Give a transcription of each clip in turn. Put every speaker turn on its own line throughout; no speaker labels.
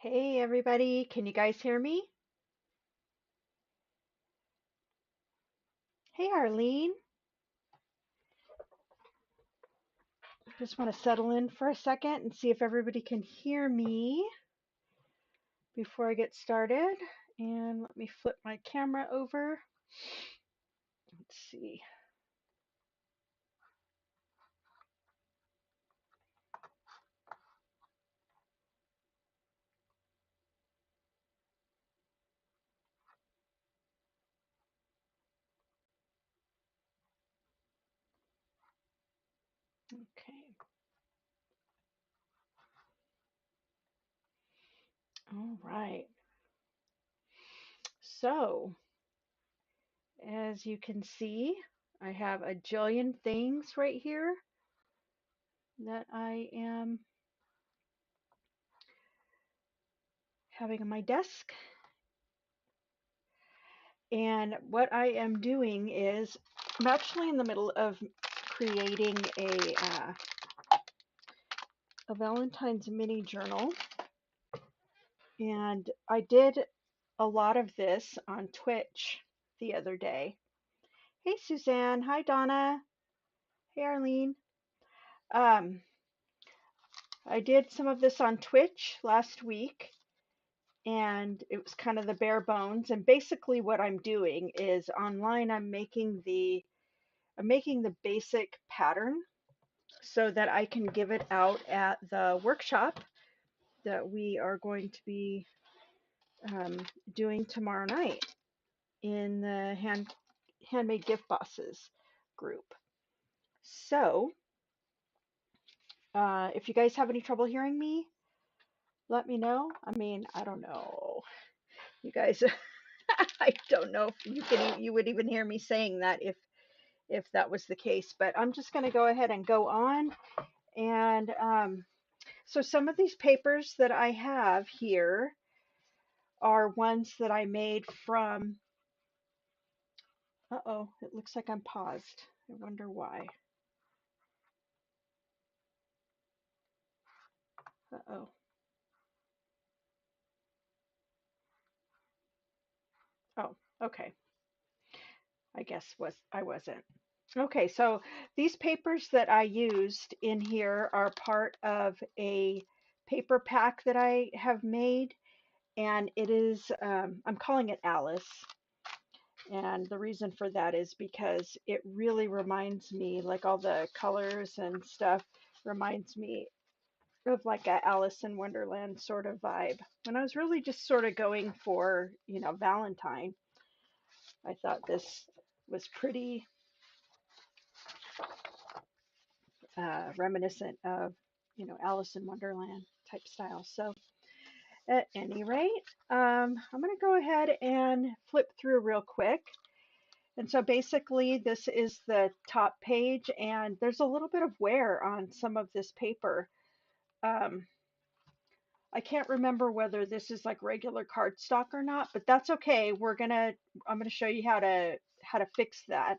Hey everybody, can you guys hear me? Hey Arlene, just want to settle in for a second and see if everybody can hear me before I get started. And let me flip my camera over. Let's see. Okay. All right. So, as you can see, I have a jillion things right here that I am having on my desk. And what I am doing is I'm actually in the middle of creating a Valentine's mini journal. And I did a lot of this on Twitch the other day. Hey, Suzanne. Hi, Donna. Hey, Arlene. Um, I did some of this on Twitch last week, and it was kind of the bare bones. And basically, what I'm doing is online. I'm making the basic pattern so that I can give it out at the workshop that we are going to be doing tomorrow night in the Handmade Gift Bosses group. So, if you guys have any trouble hearing me, let me know. I mean, I don't know. You guys, I don't know if you would even hear me saying that if that was the case. But I'm just going to go ahead and go on. And so some of these papers that I have here are ones that I made from. Uh-oh, it looks like I'm paused. I wonder why. Uh-oh. Oh, okay. I guess I wasn't. Okay, so these papers that I used in here are part of a paper pack that I have made, and it is, I'm calling it Alice. And the reason for that is because it really reminds me, like all the colors and stuff, reminds me of like a Alice in Wonderland sort of vibe. When I was really just sort of going for, Valentine, I thought this was pretty reminiscent of, Alice in Wonderland type style. So at any rate, I'm going to go ahead and flip through real quick. And so basically, this is the top page, and there's a little bit of wear on some of this paper. Um, I can't remember whether this is like regular cardstock or not, but that's okay. I'm gonna show you how to fix that.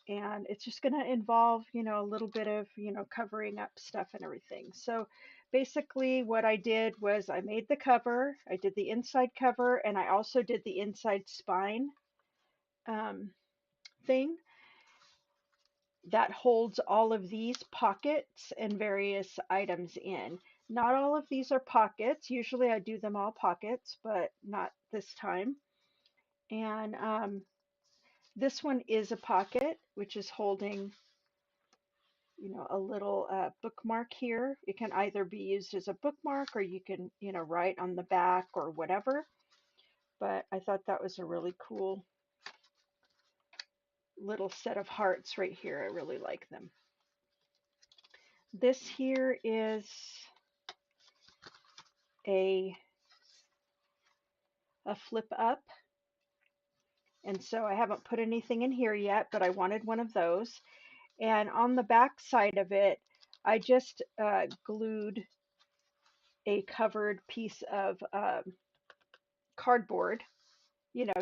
And it's just gonna involve, a little bit of, covering up stuff and everything. So basically what I did was I made the cover, I did the inside cover, and I also did the inside spine um, thing that holds all of these pockets and various items in. Not all of these are pockets. Usually I do them all pockets, but not this time. And this one is a pocket, which is holding, a little bookmark here. It can either be used as a bookmark or you can, write on the back or whatever. But I thought that was a really cool little set of hearts right here. I really like them. This here is a flip up. And so I haven't put anything in here yet, but I wanted one of those. And on the back side of it, I just glued a covered piece of cardboard,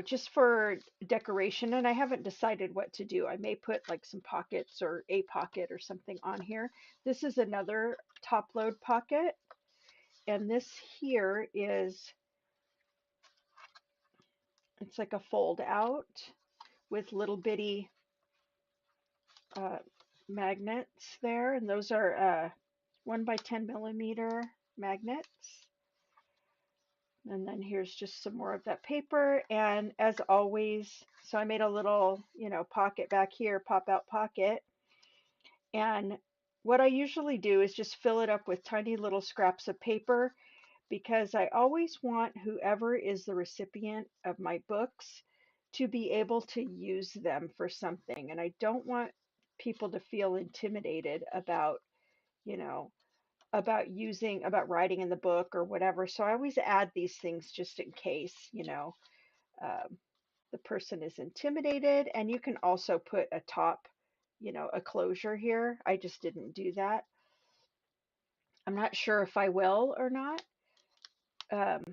just for decoration. And I haven't decided what to do. I may put like some pockets or a pocket or something on here. This is another top load pocket. And this here is, it's like a fold out with little bitty uh, magnets there, and those are 1 by 10 millimeter magnets. And then here's just some more of that paper. And as always, so I made a little, pocket back here, pop out pocket. And what I usually do is just fill it up with tiny little scraps of paper, because I always want whoever is the recipient of my books to be able to use them for something. And I don't want people to feel intimidated about, you know, about writing in the book or whatever. So I always add these things just in case, um, the person is intimidated. And you can also put a top, a closure here. I just didn't do that. I'm not sure if I will or not. Um,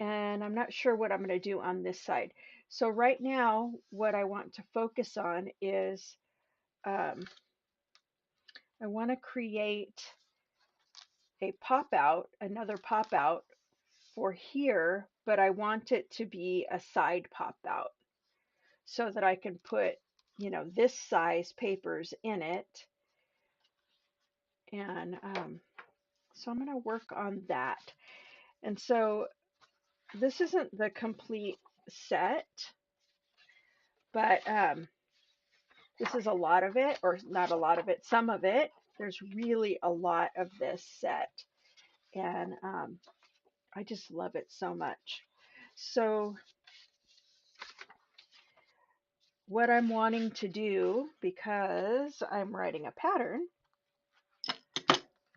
and I'm not sure what I'm going to do on this side. So right now, what I want to focus on is um, I want to create a pop out, another pop out for here, but I want it to be a side pop out so that I can put, this size papers in it. And so I'm going to work on that. And so this isn't the complete set, but this is a lot of it, or not a lot of it, some of it. There's really a lot of this set. And I just love it so much. So what I'm wanting to do, because I'm writing a pattern,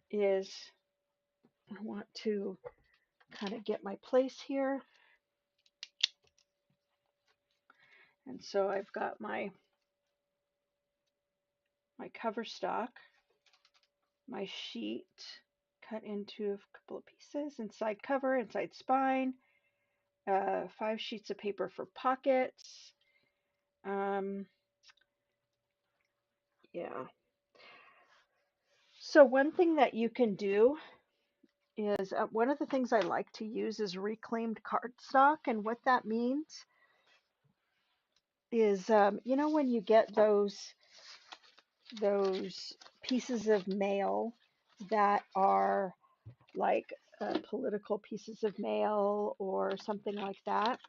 is I want to kind of get my place here. And so I've got my cover stock, my sheet cut into a couple of pieces, inside cover, inside spine, 5 sheets of paper for pockets. Yeah. So one thing that you can do is one of the things I like to use is reclaimed cardstock. And what that means is, when you get those pieces of mail that are like political pieces of mail or something like that.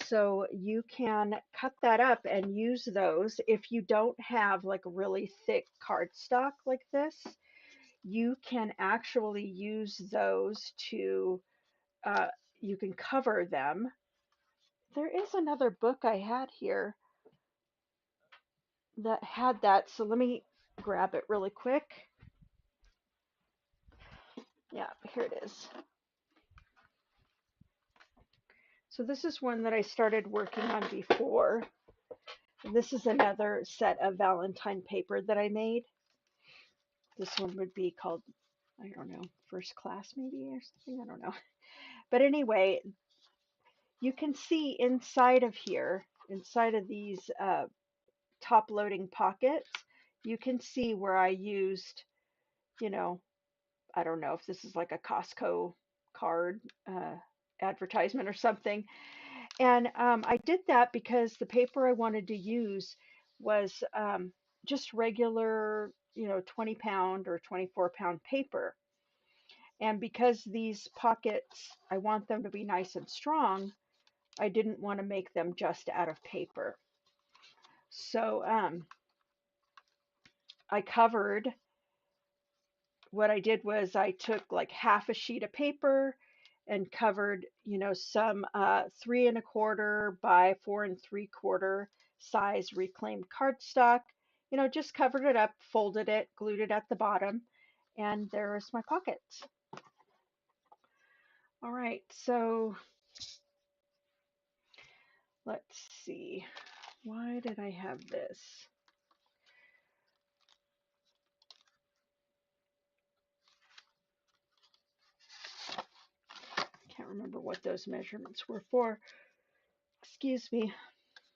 So you can cut that up and use those. If you don't have like really thick cardstock like this, you can actually use those to, uh, you can cover them. There is another book I had here that had that, so let me grab it really quick. Yeah, here it is. So this is one that I started working on before. This is another set of Valentine paper that I made. This one would be called, I don't know, First Class maybe or something. I don't know. But anyway, you can see inside of here, inside of these top loading pockets, you can see where I used, I don't know if this is like a Costco card advertisement or something. And I did that because the paper I wanted to use was just regular, 20-pound or 24-pound paper. And because these pockets, I want them to be nice and strong, I didn't want to make them just out of paper. So I covered, what I did was I took like half a sheet of paper and covered, some 3¼ by 4¾ size reclaimed cardstock, just covered it up, folded it, glued it at the bottom, and there's my pockets. All right, so let's see. Why did I have this? Can't remember what those measurements were for. Excuse me.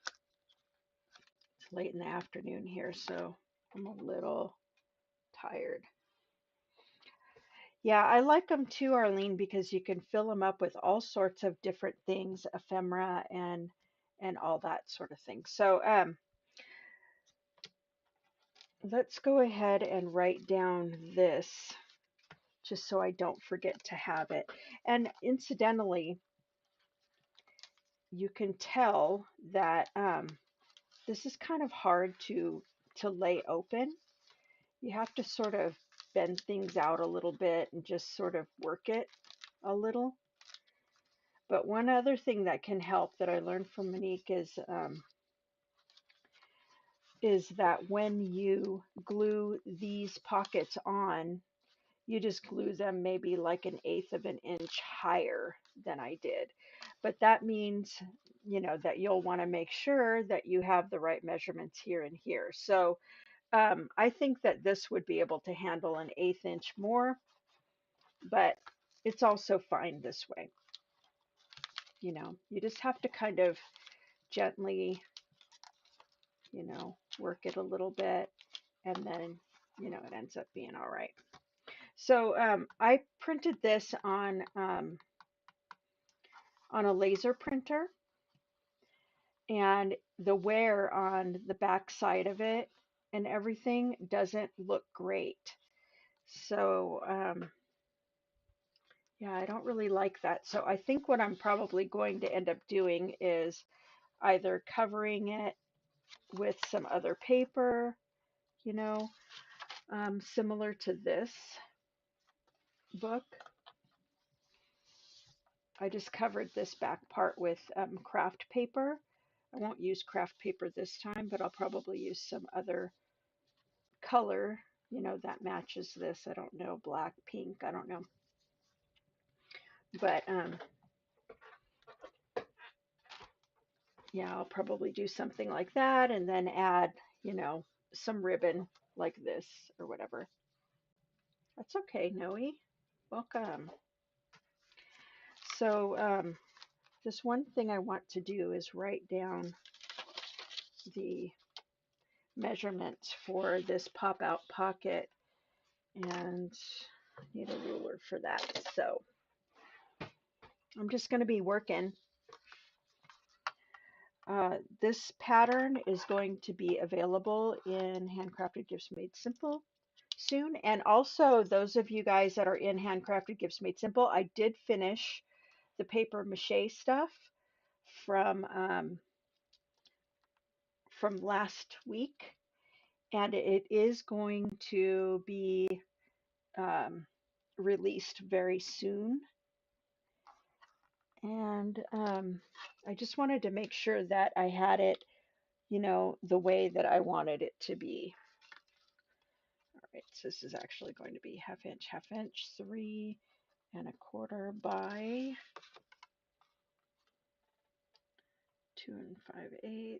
It's late in the afternoon here, so I'm a little tired. Yeah, I like them too, Arlene, because you can fill them up with all sorts of different things, ephemera and all that sort of thing. So let's go ahead and write down this just so I don't forget to have it. And incidentally, you can tell that this is kind of hard to lay open. You have to sort of bend things out a little bit and just sort of work it a little. But one other thing that can help that I learned from Monique is that when you glue these pockets on, you just glue them maybe like an eighth of an inch higher than I did. But that means, that you'll want to make sure that you have the right measurements here and here. So I think that this would be able to handle an eighth inch more, but it's also fine this way. You just have to kind of gently, work it a little bit, and then, it ends up being all right. So I printed this on a laser printer, and the wear on the back side of it and everything doesn't look great. So yeah, I don't really like that. So I think what I'm probably going to end up doing is either covering it with some other paper, you know, similar to this book. I just covered this back part with craft paper. I won't use craft paper this time, but I'll probably use some other color, that matches this. I don't know, black, pink, I don't know. But yeah, I'll probably do something like that and then add, some ribbon like this or whatever. That's okay, Noe. Welcome. So just one thing I want to do is write down the measurements for this pop-out pocket, and I need a ruler for that. So I'm just going to be working. This pattern is going to be available in Handcrafted Gifts Made Simple soon. And also, those of you guys that are in Handcrafted Gifts Made Simple, I did finish the paper mache stuff from last week, and it is going to be released very soon. And I just wanted to make sure that I had it, the way that I wanted it to be. All right, so this is actually going to be half inch, 3¼ by 2 5/8.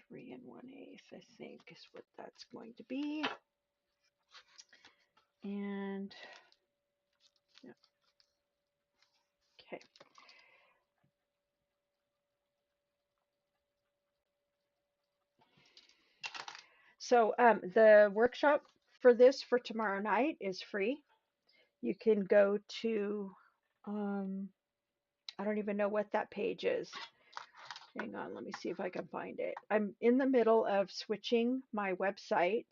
3 1/8, I think, is what that's going to be. And yeah, okay. So the workshop for this for tomorrow night is free. You can go to, I don't even know what that page is. Hang on, let me see if I can find it. I'm in the middle of switching my website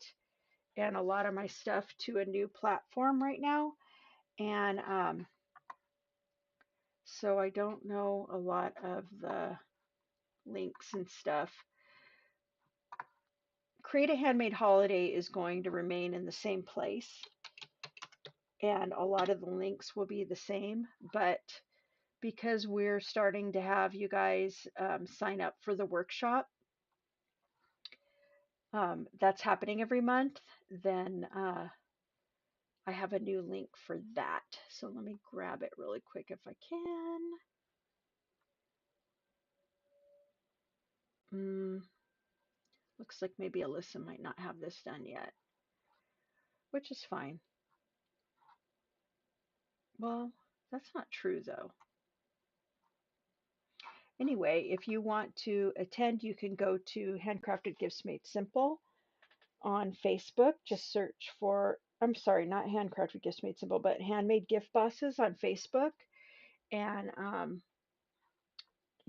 and a lot of my stuff to a new platform right now. And so I don't know a lot of the links and stuff. Create a Handmade Holiday is going to remain in the same place, and a lot of the links will be the same, but because we're starting to have you guys sign up for the workshop, that's happening every month, then I have a new link for that. So let me grab it really quick if I can. Looks like maybe Alyssa might not have this done yet, which is fine. Well, that's not true though. Anyway, if you want to attend, you can go to Handcrafted Gifts Made Simple on Facebook. Just search for, I'm sorry, not Handcrafted Gifts Made Simple, but Handmade Gift Bosses on Facebook. And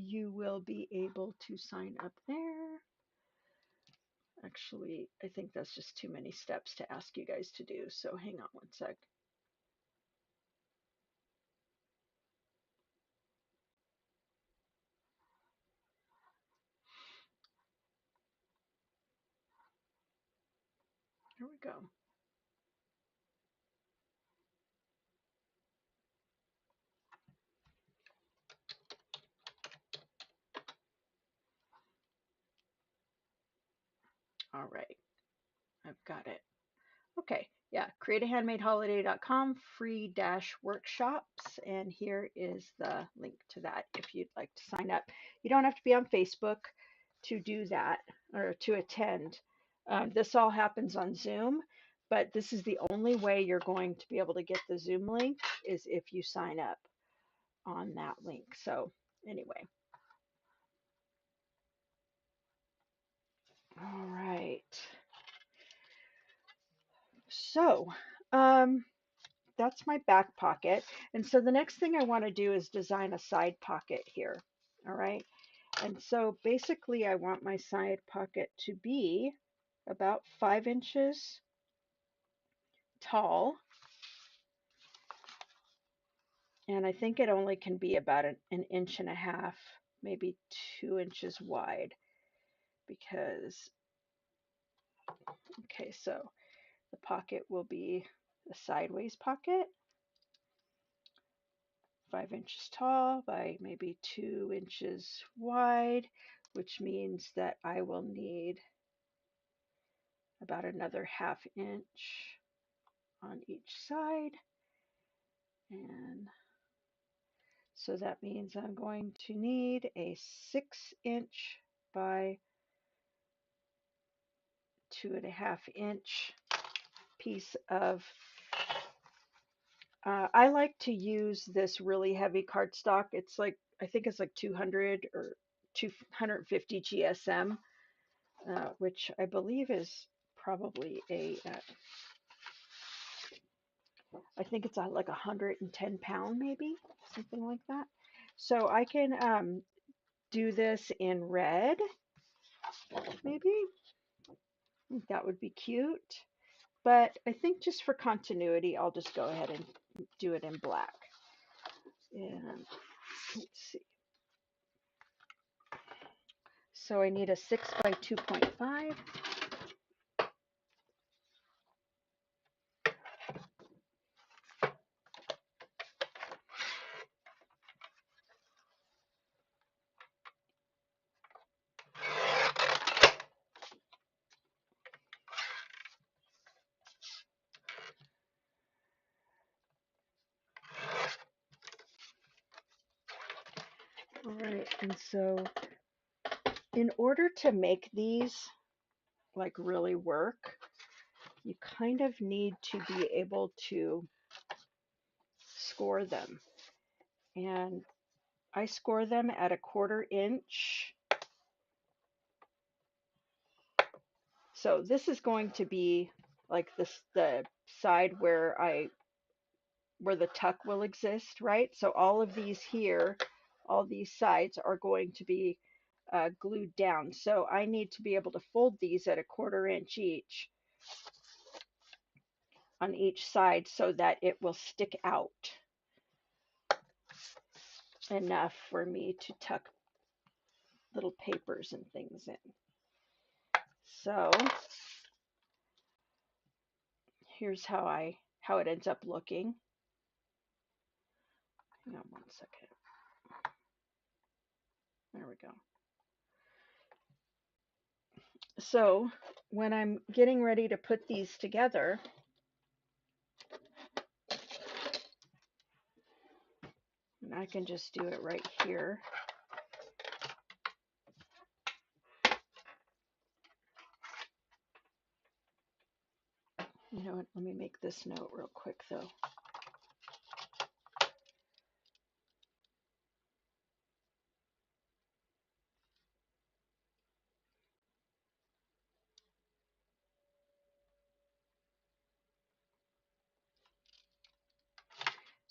you will be able to sign up there. Actually, I think that's just too many steps to ask you guys to do. So hang on one sec. Here we go. All right, I've got it. Okay, yeah, createahandmadeholiday.com, free dash workshops, and here is the link to that if you'd like to sign up. You don't have to be on Facebook to do that or to attend. This all happens on Zoom, but this is the only way you're going to be able to get the Zoom link is if you sign up on that link. So anyway, all right. So, that's my back pocket. And so the next thing I want to do is design a side pocket here. All right. And so basically I want my side pocket to be about 5 inches tall. And I think it only can be about an inch and a half, maybe 2 inches wide because, okay, so the pocket will be a sideways pocket, 5 inches tall by maybe 2 inches wide, which means that I will need about another ½ inch on each side. And so that means I'm going to need a 6 inch by 2.5 inch piece of, I like to use this really heavy cardstock. It's like, I think it's like 200 or 250 GSM, which I believe is probably I think it's like 110 pound, maybe something like that. So I can do this in red, maybe. That would be cute. But I think just for continuity, I'll just go ahead and do it in black. And let's see. So I need a 6 by 2.5. All right, and so in order to make these like really work, you kind of need to be able to score them. And I score them at a 1/4 inch. So this is going to be like this, the side where the tuck will exist, right? So all of these here, all these sides are going to be glued down. So I need to be able to fold these at a 1/4 inch each on each side so that it will stick out enough for me to tuck little papers and things in. So here's how it ends up looking. Hang on one second. There we go. So when I'm getting ready to put these together, and I can just do it right here. You know what? Let me make this note real quick though.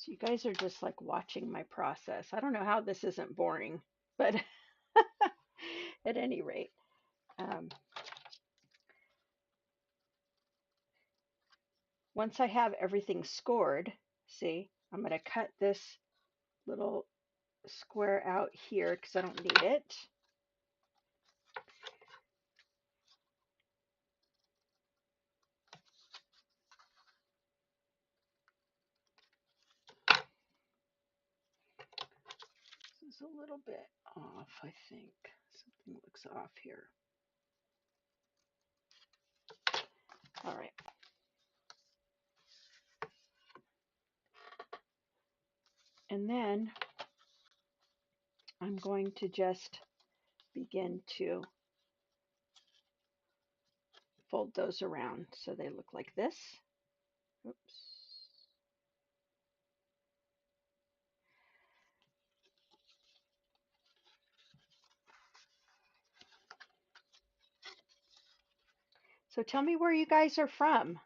So you guys are just like watching my process. I don't know how this isn't boring, but at any rate, um, once I have everything scored, see, I'm going to cut this little square out here because I don't need it. This is a little bit off, I think. Something looks off here. All right. And then I'm going to just begin to fold those around so they look like this. Oops. So tell me where you guys are from.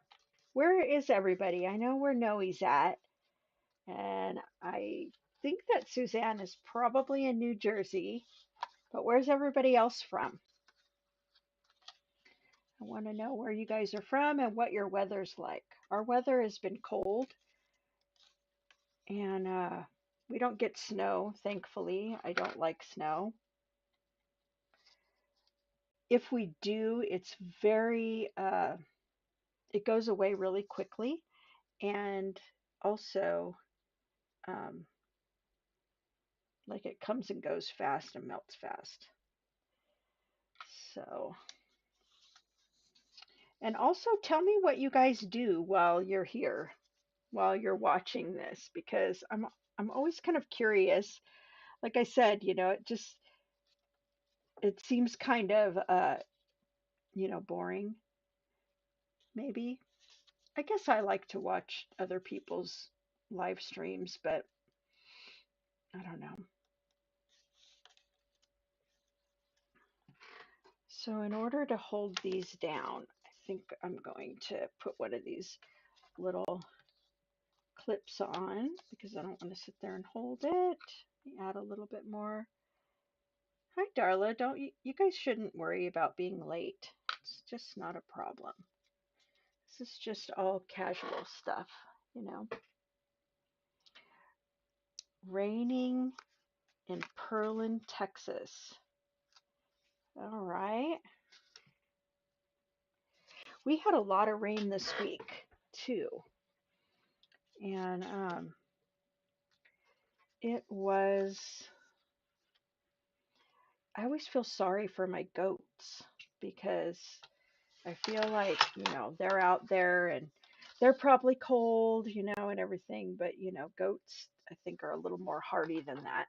Where is everybody? I know where Noe's at, and I think that Suzanne is probably in New Jersey, but where's everybody else from? I want to know where you guys are from and what your weather's like. Our weather has been cold, and we don't get snow, thankfully. I don't like snow. If we do, it's very, it goes away really quickly, and also, um, like it comes and goes fast and melts fast. So, and also tell me what you guys do while you're here, while you're watching this, because I'm always kind of curious. Like I said, it seems kind of boring maybe. I guess I like to watch other people's live streams, but I don't know. So in order to hold these down, I think I'm going to put one of these little clips on because I don't want to sit there and hold it. Let me add a little bit more. Hi, Darla. Don't you guys shouldn't worry about being late. It's just not a problem. This is just all casual stuff, you know. Raining in Pearland, Texas. All right. We had a lot of rain this week too, and it was. I always feel sorry for my goats because I feel like, they're out there and they're probably cold, and everything, but, goats, I think, are a little more hardy than that.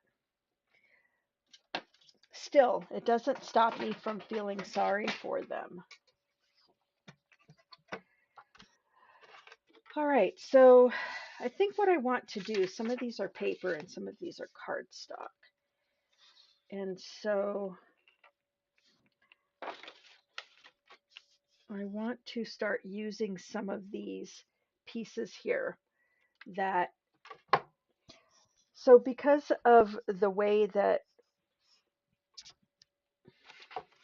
Still, it doesn't stop me from feeling sorry for them. All right, so I think what I want to do, some of these are paper and some of these are cardstock. And so I want to start using some of these pieces here that, so because of the way that,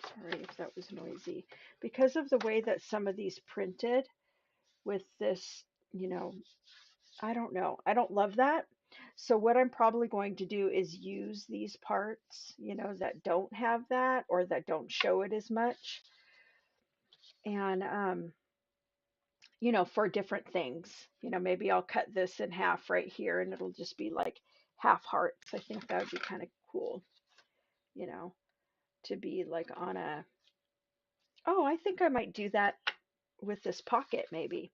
sorry if that was noisy, because of the way that some of these printed with this, I don't know, I don't love that. So what I'm probably going to do is use these parts, that don't have that or that don't show it as much. And, for different things. Maybe I'll cut this in half right here and it'll just be like half hearts. I think that would be kind of cool, you know, to be like on a, oh, I think I might do that with this pocket maybe.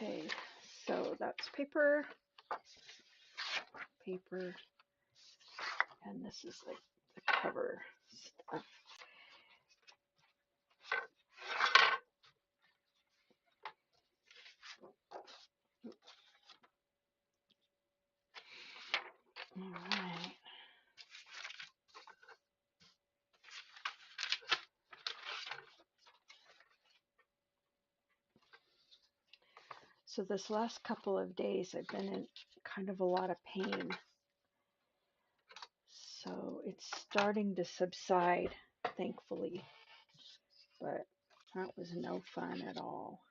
Okay, so that's paper, and this is like the cover stuff. All right. So this last couple of days I've been in kind of a lot of pain. So it's starting to subside, thankfully, but that was no fun at all.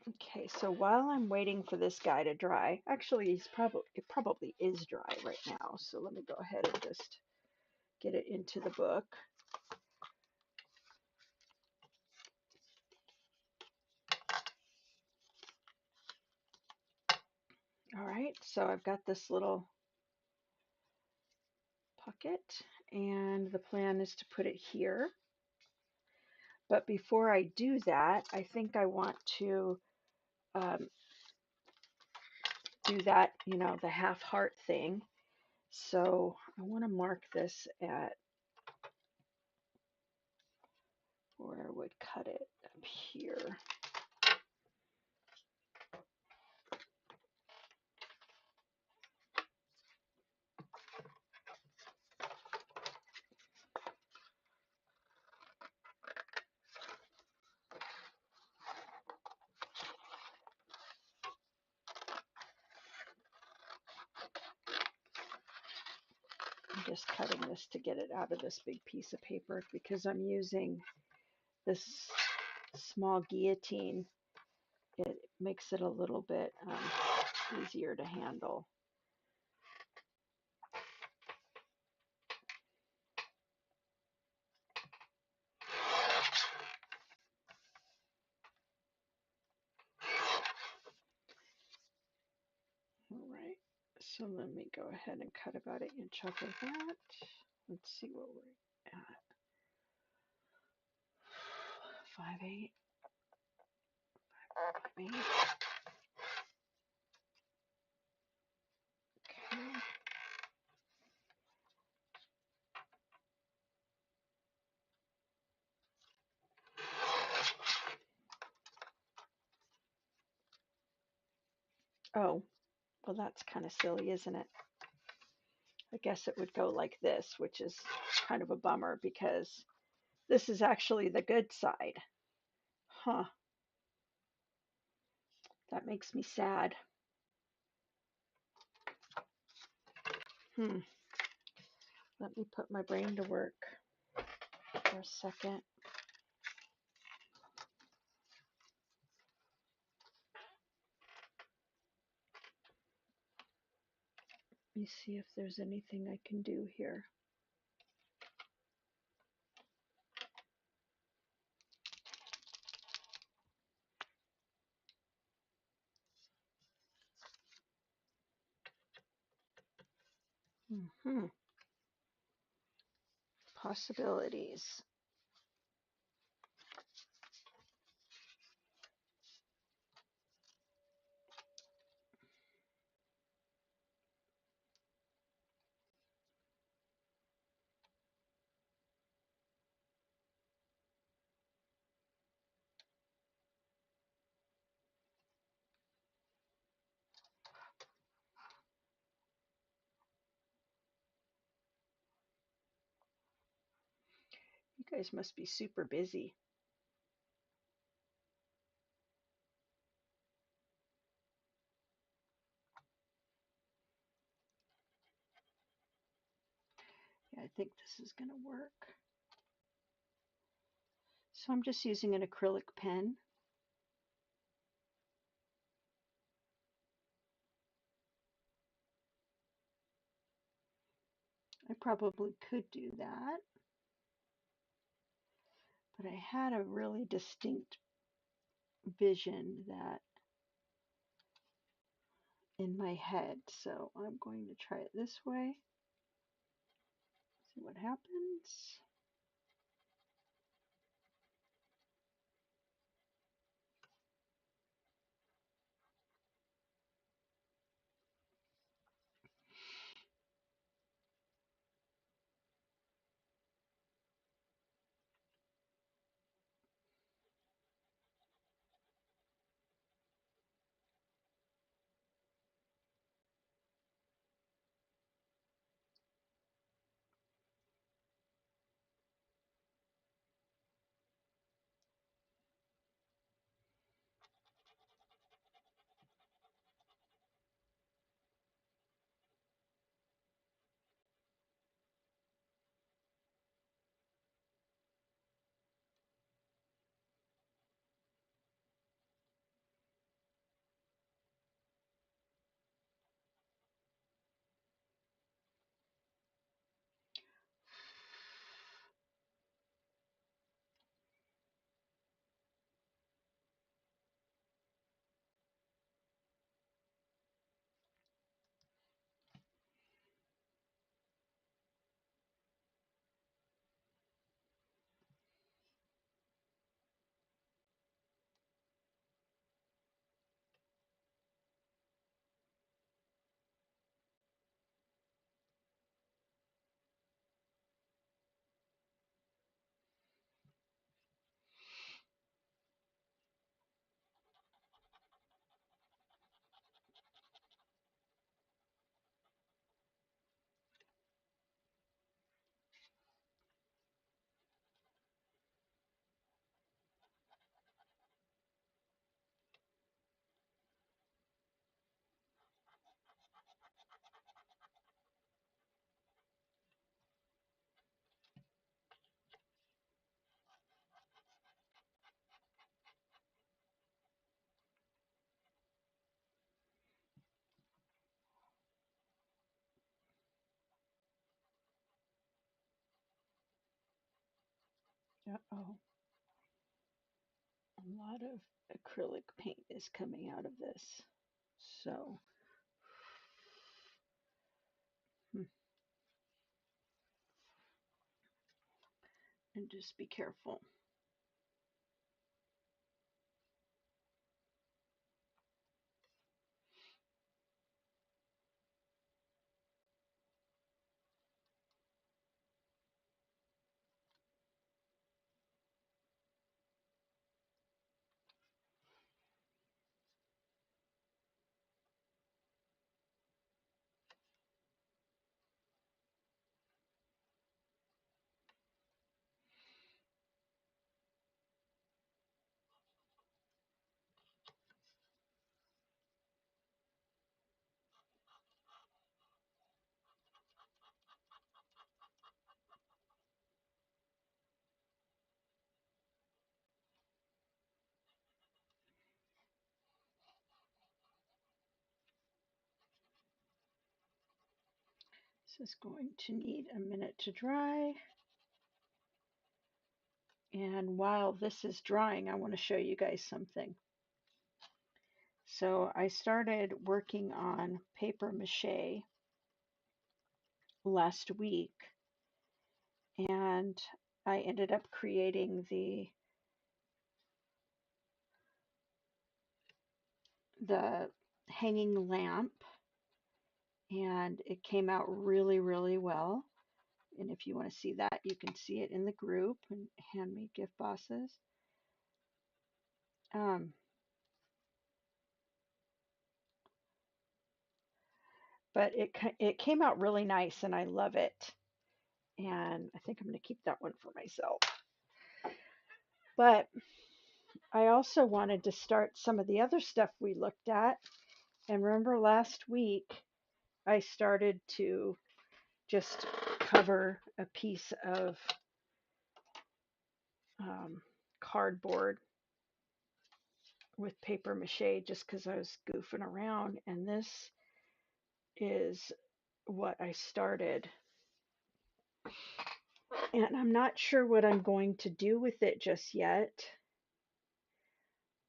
Okay, so while I'm waiting for this guy to dry, actually it probably is dry right now. So let me go ahead and just get it into the book. All right, so I've got this little pocket, and the plan is to put it here. But before I do that, I think I want to do that, the half heart thing. So I want to mark this at where I would cut it up here. I'm just cutting this to get it out of this big piece of paper because I'm using this small guillotine. It makes it a little bit easier to handle. All right, so let me go ahead and cut about 1 inch off of that. Let's see what we're at. 5/8. 5/8. Okay. Oh, well, that's kind of silly, isn't it? I guess it would go like this, which is kind of a bummer because this is actually the good side. Huh. That makes me sad. Hmm. Let me put my brain to work for a second. Let me see if there's anything I can do here. Possibilities. You guys must be super busy. Yeah, I think this is going to work. So I'm just using an acrylic pen. I probably could do that, but I had a really distinct vision that in my head, so I'm going to try it this way. See what happens. Uh-oh, a lot of acrylic paint is coming out of this. So, and just be careful. This is going to need a minute to dry. And while this is drying, I want to show you guys something. So I started working on paper mache last week, and I ended up creating the hanging lamp, and it came out really, really well. And if you want to see that, you can see it in the group and Handmade Gift Bosses. Um, but it came out really nice, and I love it. And I think I'm going to keep that one for myself. But I also wanted to start some of the other stuff we looked at. And remember last week, I started to just cover a piece of cardboard with paper mache just because I was goofing around. And this is what I started. And I'm not sure what I'm going to do with it just yet,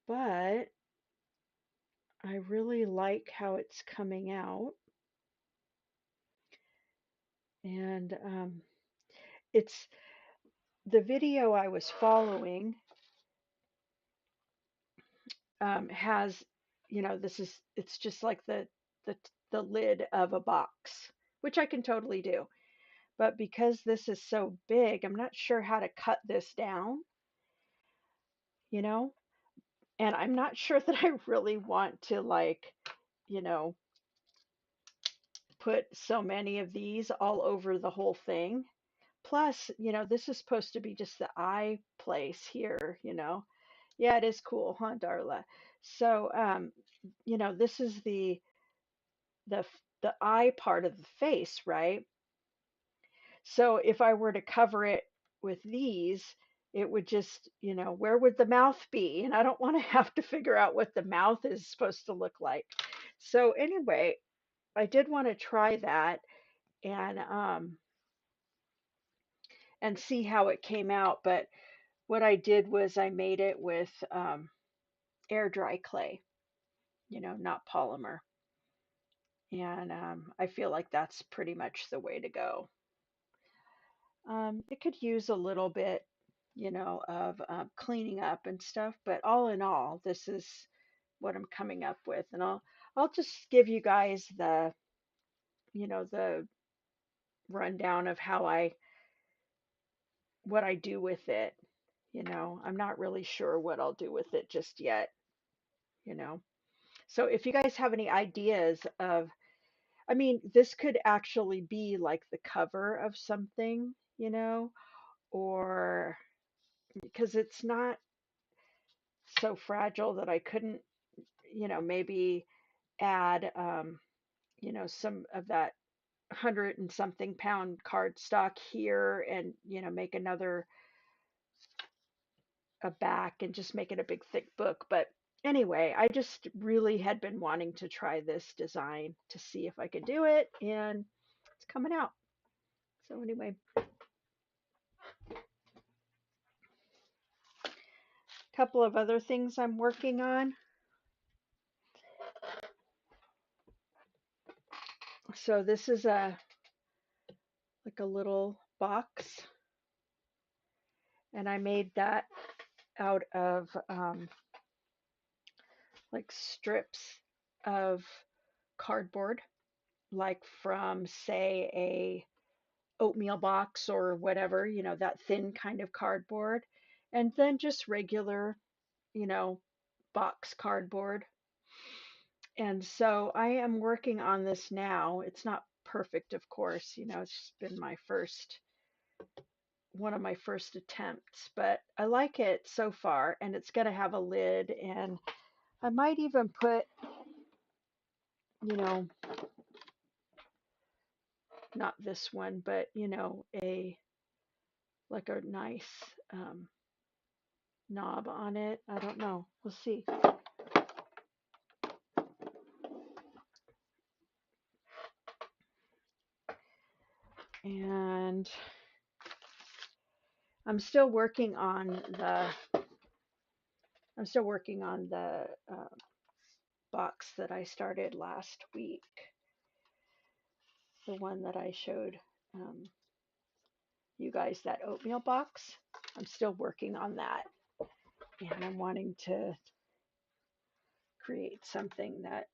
but I really like how it's coming out. And it's the video I was following has, it's just like the the lid of a box, which I can totally do. But because this is so big, I'm not sure how to cut this down, you know, and I'm not sure that I really want to you know, put so many of these all over the whole thing. Plus, this is supposed to be just the eye place here. Yeah, it is cool, huh, Darla? So, this is the the eye part of the face, right? So if I were to cover it with these, it would just, where would the mouth be? And I don't want to have to figure out what the mouth is supposed to look like. So anyway, I did want to try that and see how it came out. But what I did was I made it with air dry clay, not polymer. And I feel like that's pretty much the way to go. It could use a little bit, of cleaning up and stuff, but all in all, this is what I'm coming up with, and I'll just give you guys the rundown of what I do with it. I'm not really sure what I'll do with it just yet, you know. So if you guys have any ideas of, I mean, this could actually be like the cover of something, or because it's not so fragile that I couldn't, maybe add, some of that 100 and something pound cardstock here and, make another a back and just make it a big thick book. But anyway, I just really had been wanting to try this design to see if I could do it, and it's coming out. So anyway, couple of other things I'm working on. So this is like a little box, and I made that out of like strips of cardboard, like from say a oatmeal box or whatever, that thin kind of cardboard, and then just regular, you know, box cardboard. And so I am working on this now. It's not perfect, of course, it's been one of my first attempts, but I like it so far, and it's going to have a lid, and I might even put, you know, not this one, but a like a nice knob on it. I don't know. We'll see. And I'm still working on the box that I started last week, the one that I showed you guys, that oatmeal box. I'm still working on that, and I'm wanting to create something that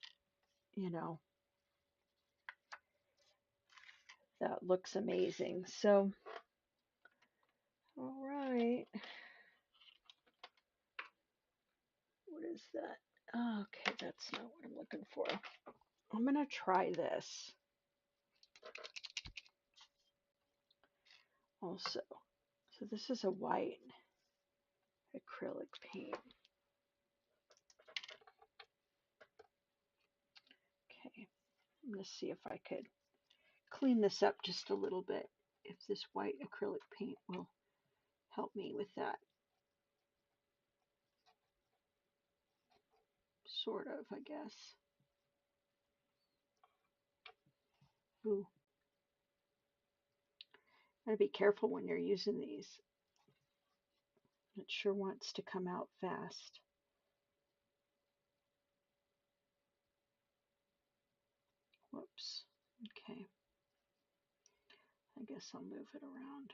that looks amazing. So, all right, what is that? Okay, that's not what I'm looking for. I'm gonna try this also. So this is a white acrylic paint. Okay, I'm gonna see if I could clean this up just a little bit, if this white acrylic paint will help me with that. Sort of, I guess. Ooh. Gotta be careful when you're using these. It sure wants to come out fast. Whoops. Okay. I guess I'll move it around.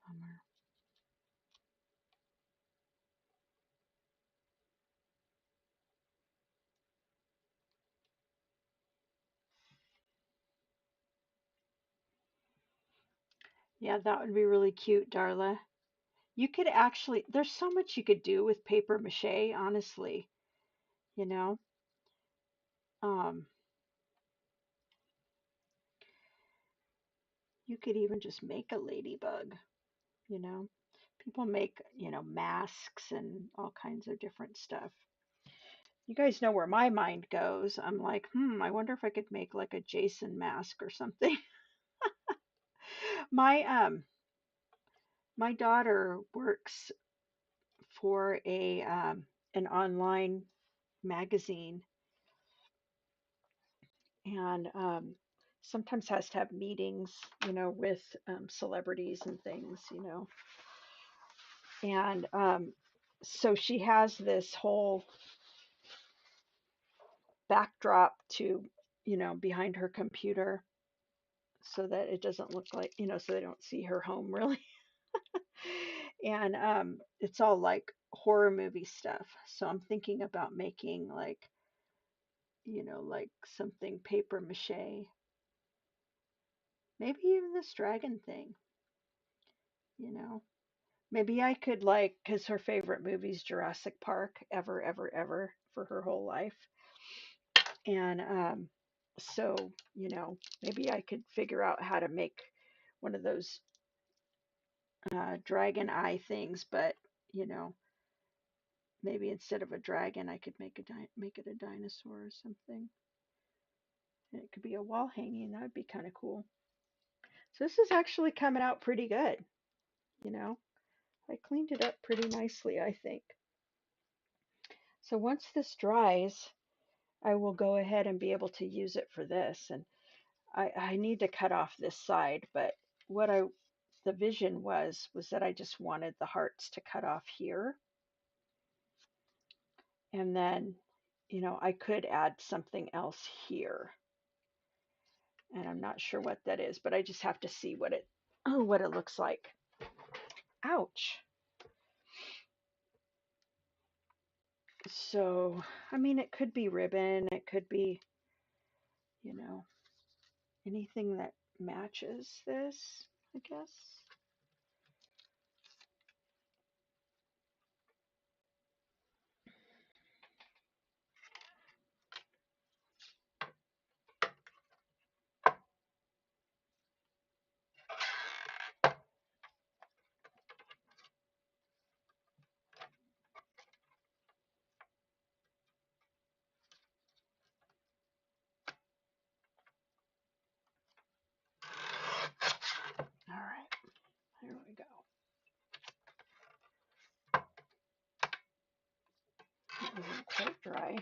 Bummer. Yeah, that would be really cute, Darla. You could actually, there's so much you could do with paper mache, honestly, you know. Um, you could even just make a ladybug, you know. People make, masks and all kinds of different stuff. You guys know where my mind goes. I'm like, I wonder if I could make like a Jason mask or something. My my daughter works for a an online magazine, and sometimes has to have meetings, with celebrities and things, and so she has this whole backdrop to, behind her computer, so that it doesn't look like, so they don't see her home really. And it's all like horror movie stuff. So I'm thinking about making like, like something paper mache, maybe even this dragon thing, you know. Maybe I could like, because her favorite movie is Jurassic Park, ever, ever, ever for her whole life. And so, maybe I could figure out how to make one of those dragon eye things, but, you know, maybe instead of a dragon, I could make it a dinosaur or something. And it could be a wall hanging. That would be kind of cool. So this is actually coming out pretty good, you know. I cleaned it up pretty nicely, I think. So once this dries, I will go ahead and be able to use it for this. And I need to cut off this side, but what the vision was that I just wanted the hearts to cut off here. And then, I could add something else here. And I'm not sure what that is, but I just have to see what it looks like. Ouch. So, I mean, it could be ribbon, it could be, you know, anything that matches this, I guess. All right, here we go. It isn't quite dry.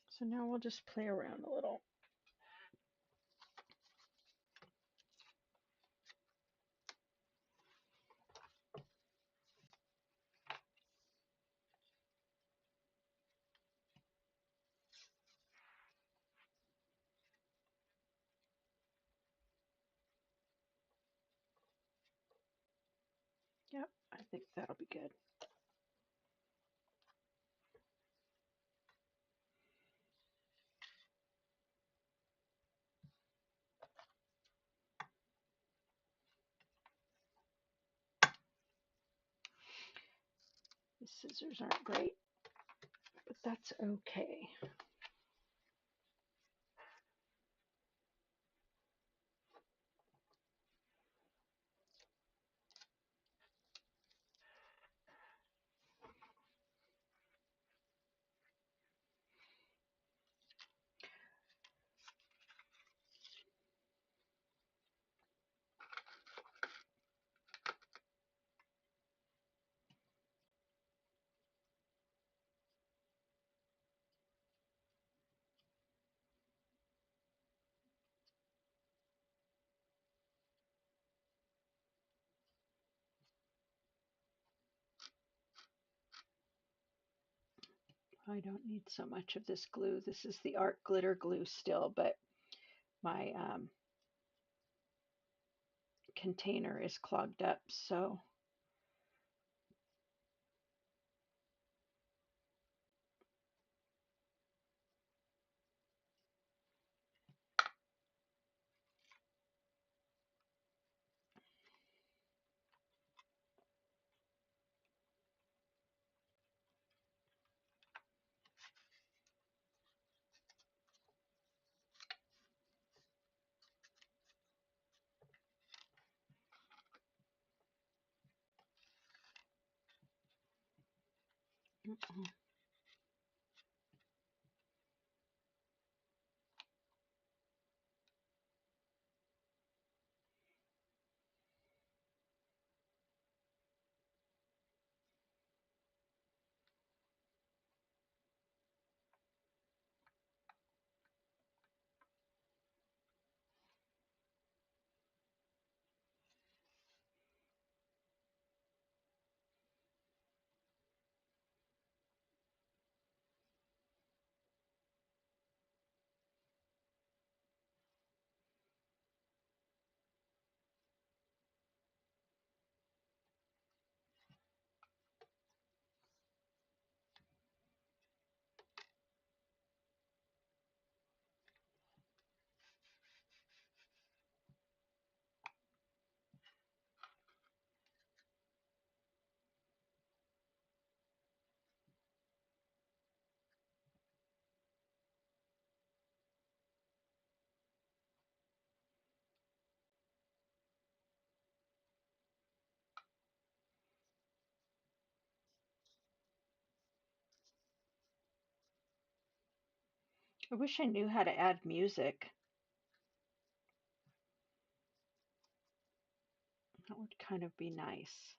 So now we'll just play around a little. Yep, I think that'll be good. The scissors aren't great, but that's okay. I don't need so much of this glue. This is the art glitter glue still, but my container is clogged up, so I wish I knew how to add music. That would kind of be nice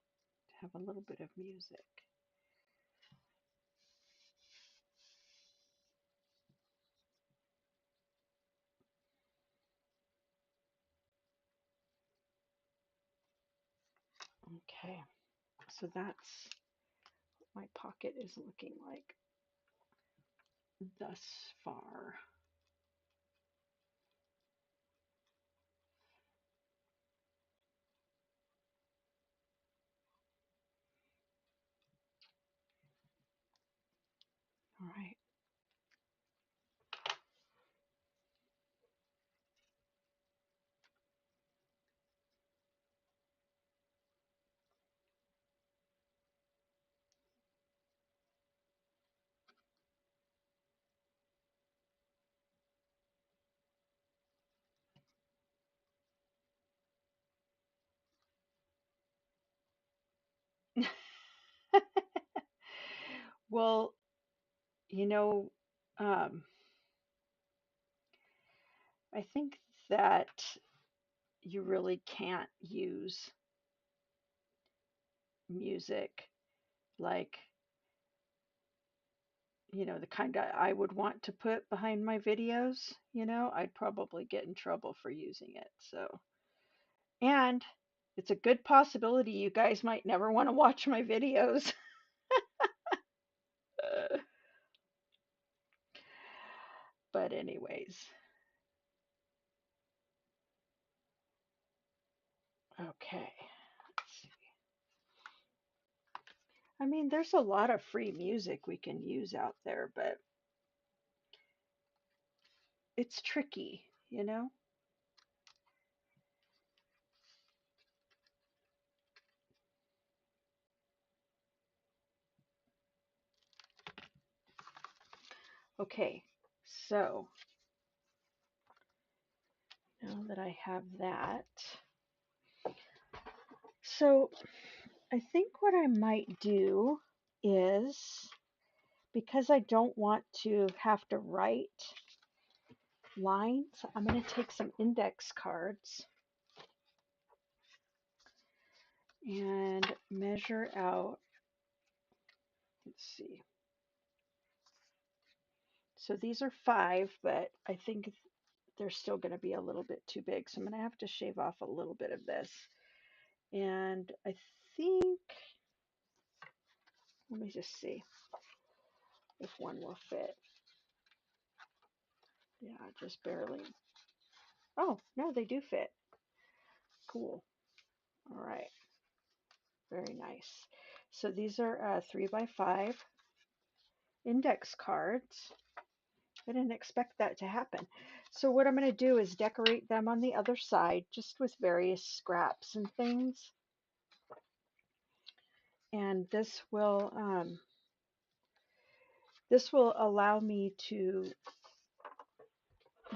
to have a little bit of music. Okay, so that's what my pocket is looking like thus far. All right. Well, you know, um, I think that you really can't use music like, the kind I would want to put behind my videos. I'd probably get in trouble for using it. So, and it's a good possibility you guys might never want to watch my videos. But anyways, okay. Let's see. I mean, there's a lot of free music we can use out there, but it's tricky. Okay, so now that I have that, so I think what I might do is, because I don't want to have to write lines, I'm going to take some index cards and measure out, let's see. So these are 5, but I think they're still going to be a little bit too big. So I'm going to have to shave off a little bit of this. And I think, let me just see if one will fit. Yeah, just barely. Oh, no, they do fit. Cool. All right. Very nice. So these are 3 by 5 index cards. I didn't expect that to happen. So what I'm going to do is decorate them on the other side just with various scraps and things. And this will allow me to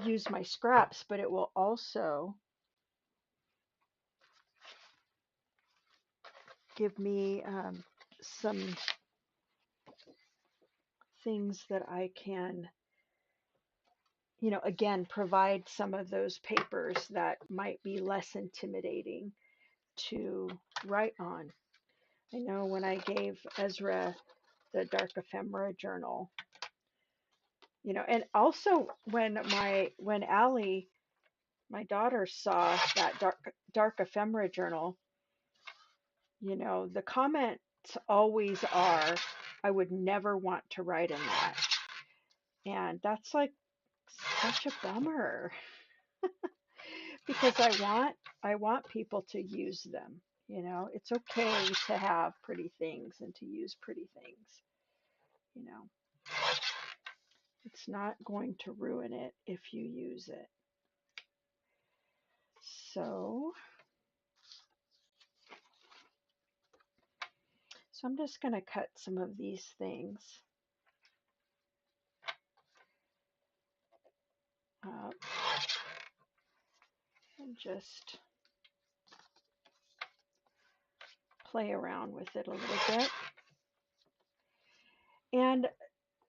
use my scraps, but it will also give me some things that I can, again, provide some of those papers that might be less intimidating to write on. I know when I gave Ezra the Dark Ephemera journal, and also when Allie, my daughter, saw that dark ephemera journal, the comments always are, I would never want to write in that. And that's like such a bummer because I want people to use them. It's okay to have pretty things and to use pretty things. You know, it's not going to ruin it if you use it. So I'm just going to cut some of these things up and just play around with it a little bit. And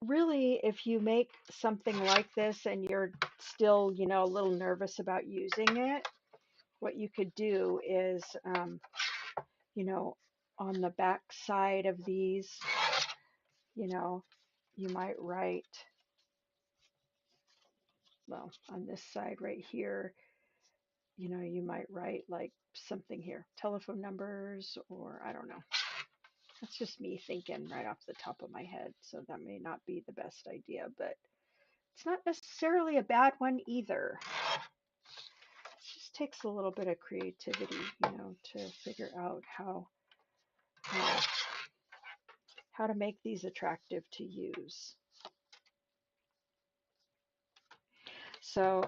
really, if you make something like this and you're still, a little nervous about using it, what you could do is, you know, on the back side of these, you know, you might write, well, on this side right here, you might write like something here, telephone numbers, or I don't know. That's just me thinking right off the top of my head. So that may not be the best idea, but it's not necessarily a bad one either. It just takes a little bit of creativity, to figure out uh, how to make these attractive to use. So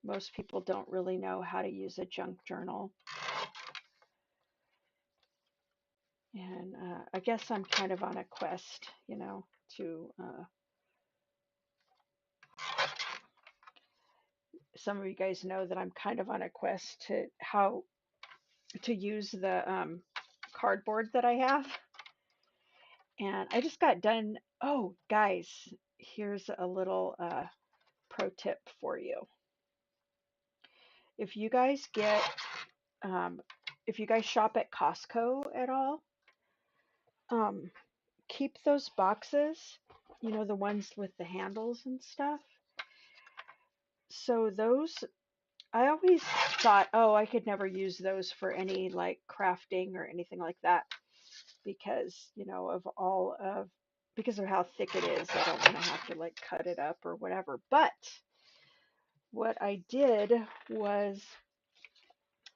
most people don't really know how to use a junk journal. And I guess I'm kind of on a quest, to some of you guys know that I'm kind of on a quest to how to use the cardboard that I have. And I just got done. Oh, guys, here's a little pro tip for you. If you guys get, um, if you guys shop at Costco at all, um, keep those boxes, the ones with the handles and stuff. So those, I always thought, oh, I could never use those for any like crafting or anything like that because, because of how thick it is. I don't want to have to like cut it up or whatever. But what I did was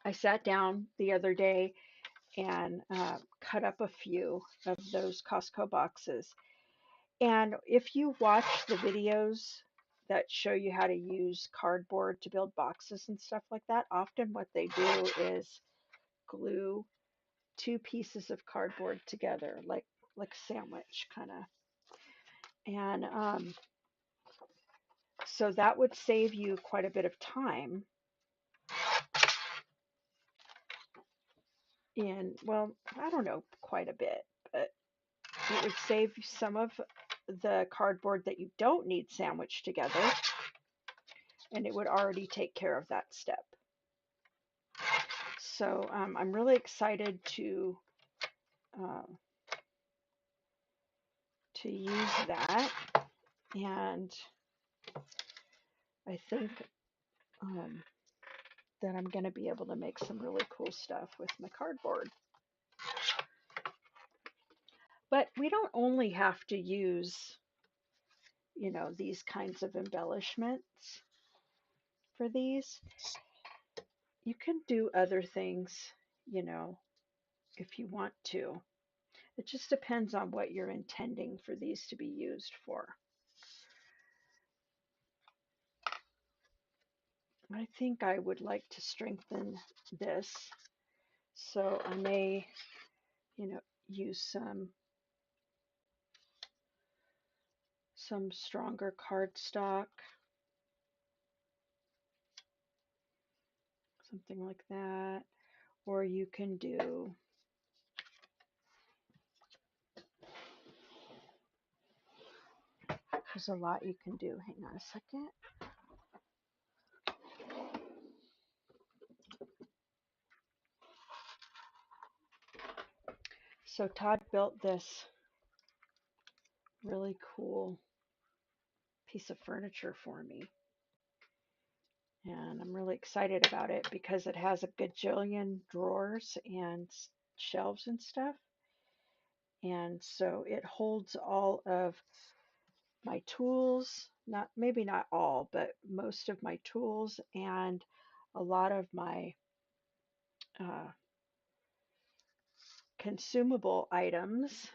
I sat down the other day and cut up a few of those Costco boxes. And if you watch the videos that show you how to use cardboard to build boxes and stuff like that, often what they do is glue two pieces of cardboard together, like a sandwich kind of. And so that would save you quite a bit of time in, well, I don't know, quite a bit, but it would save some of the cardboard that you don't need sandwiched together, and it would already take care of that step. So I'm really excited uh, to use that, and I think that I'm going to be able to make some really cool stuff with my cardboard. But we don't only have to use, these kinds of embellishments for these. You can do other things, if you want to. It just depends on what you're intending for these to be used for. I think I would like to strengthen this, so I may, use some stronger cardstock, something like that. Or you can do, there's a lot you can do. Hang on a second. So Todd built this really cool piece of furniture for me. And I'm really excited about it because it has a gajillion drawers and shelves and stuff. And so it holds all of my tools, maybe not all, but most of my tools and a lot of my uh, consumable items.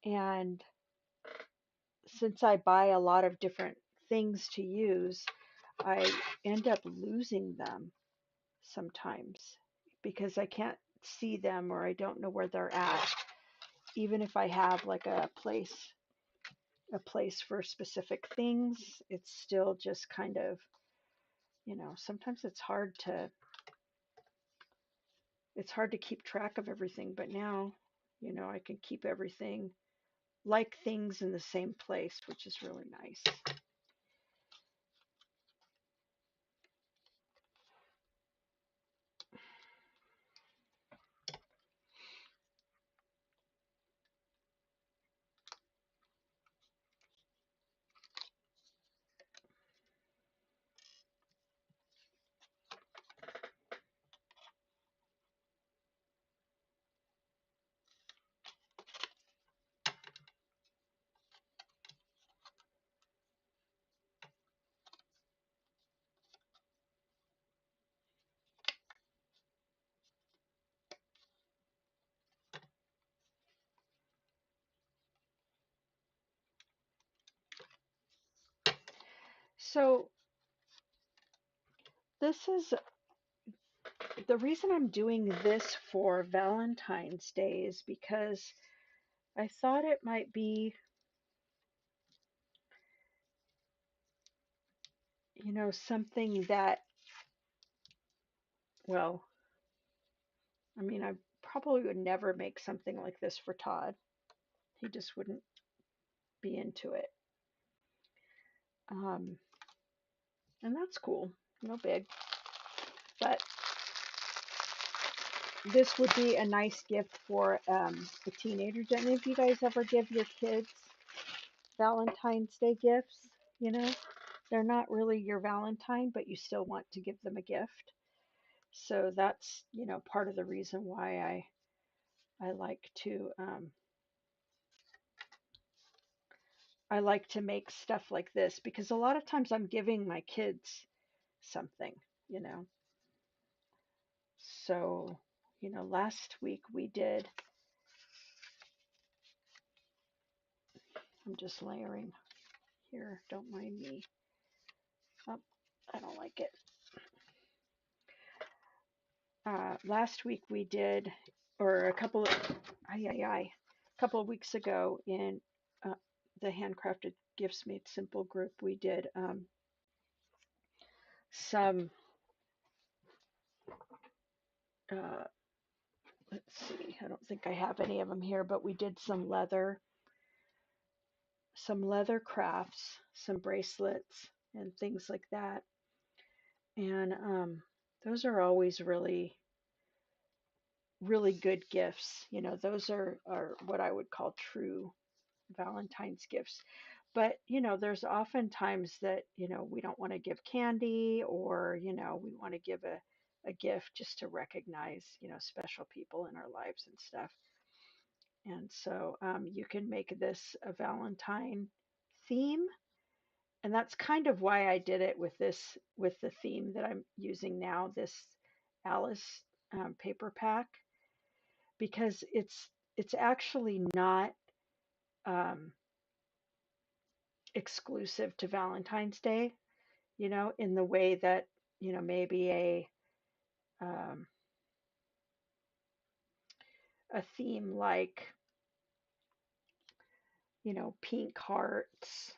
And since I buy a lot of different things to use, I end up losing them sometimes because I can't see them or I don't know where they're at. Even if I have like a place for specific things, it's still just kind of, sometimes it's hard to keep track of everything. But now, I can keep everything like things in the same place, which is really nice. So this is the reason I'm doing this for Valentine's Day is because I thought it might be, something that, well, I mean, I probably would never make something like this for Todd. He just wouldn't be into it. Um, and that's cool. No big. But this would be a nice gift for the teenagers. Do any of you guys ever give your kids Valentine's Day gifts? They're not really your Valentine, but you still want to give them a gift. So that's, part of the reason why I like to I like to make stuff like this, because a lot of times I'm giving my kids something, you know. So, last week we did, I'm just layering here, don't mind me. Oh, I don't like it. Last week we did, or a couple of weeks ago in the Handcrafted Gifts Made Simple group, we did some, uh, let's see, I don't think I have any of them here, but we did some leather crafts, some bracelets and things like that. And those are always really, really good gifts. Those are what I would call true Valentine's gifts. But, there's often times that, we don't want to give candy, or, we want to give a gift just to recognize, special people in our lives and stuff. And so you can make this a Valentine theme. And that's kind of why I did it with the theme that I'm using now, this Alice paper pack, because it's actually not um, exclusive to Valentine's Day, in the way that, maybe um, a theme like, pink hearts,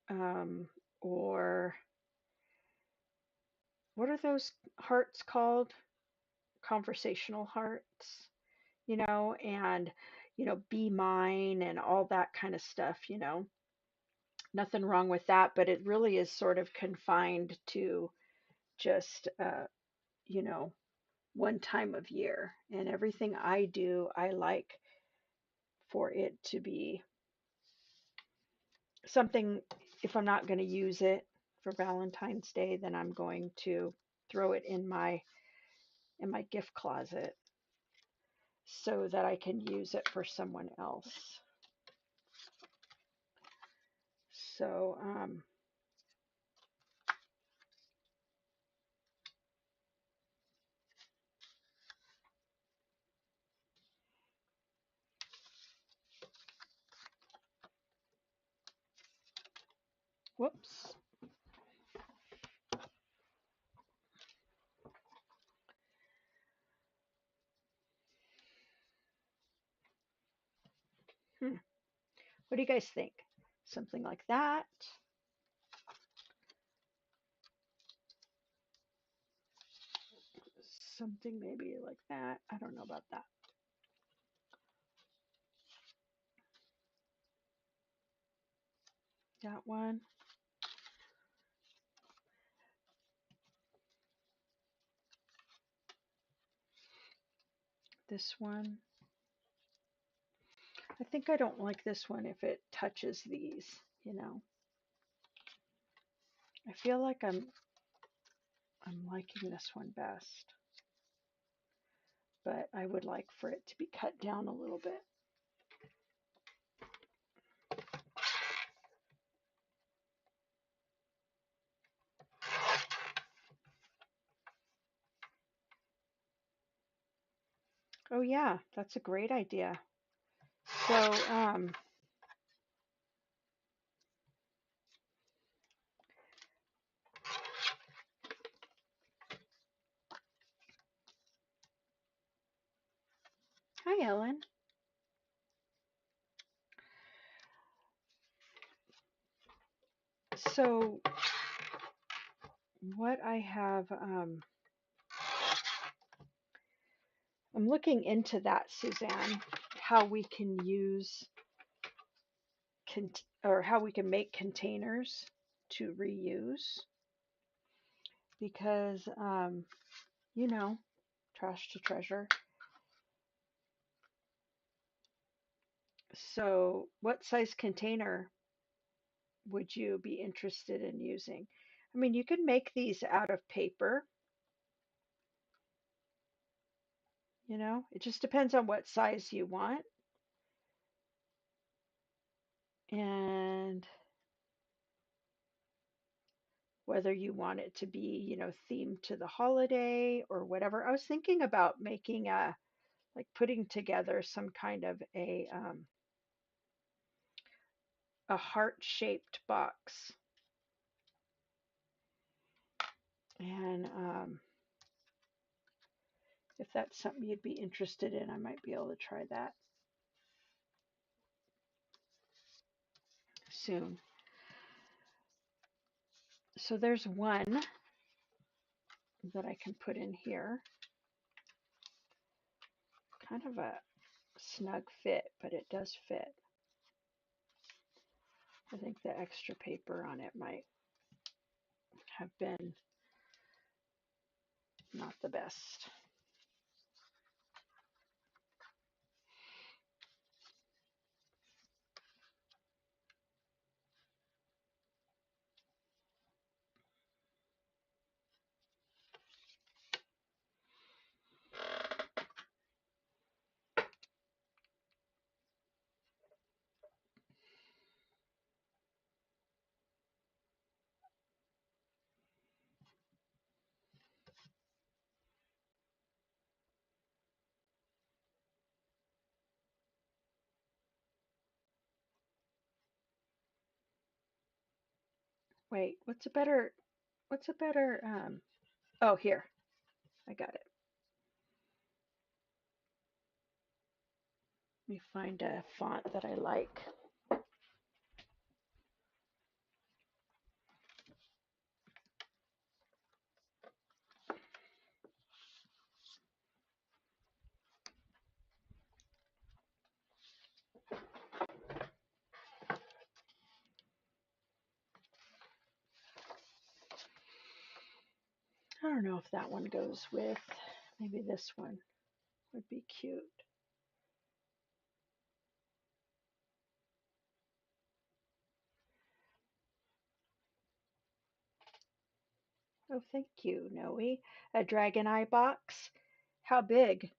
um, or what are those hearts called? Conversational hearts, and, be mine and all that kind of stuff, nothing wrong with that, but it really is sort of confined to just, you know, one time of year. And everything I do, I like for it to be something, if I'm not going to use it for Valentine's Day, then I'm going to throw it in my gift closet so that I can use it for someone else. So, whoops. What do you guys think? Something like that? Something maybe like that? I don't know about that. one. This one. I think I don't like this one if it touches these, you know. I feel like I'm liking this one best, but I would like for it to be cut down a little bit. Oh yeah, that's a great idea. So, hi Ellen. So what I have, I'm looking into that, Suzanne, how we can use, or how we can make containers to reuse, because, you know, trash to treasure. So what size container would you be interested in using? I mean, you can make these out of paper, you know, it just depends on what size you want and whether you want it to be, you know, themed to the holiday or whatever. I was thinking about making like putting together some kind of a heart-shaped box. And if that's something you'd be interested in, I might be able to try that soon. So there's one that I can put in here. Kind of a snug fit, but it does fit. I think the extra paper on it might have been not the best. Wait, what's a better, oh, here, I got it. Let me find a font that I like. I don't know if that one goes with, maybe this one would be cute. Oh, thank you, Noe. A dragon eye box. How big?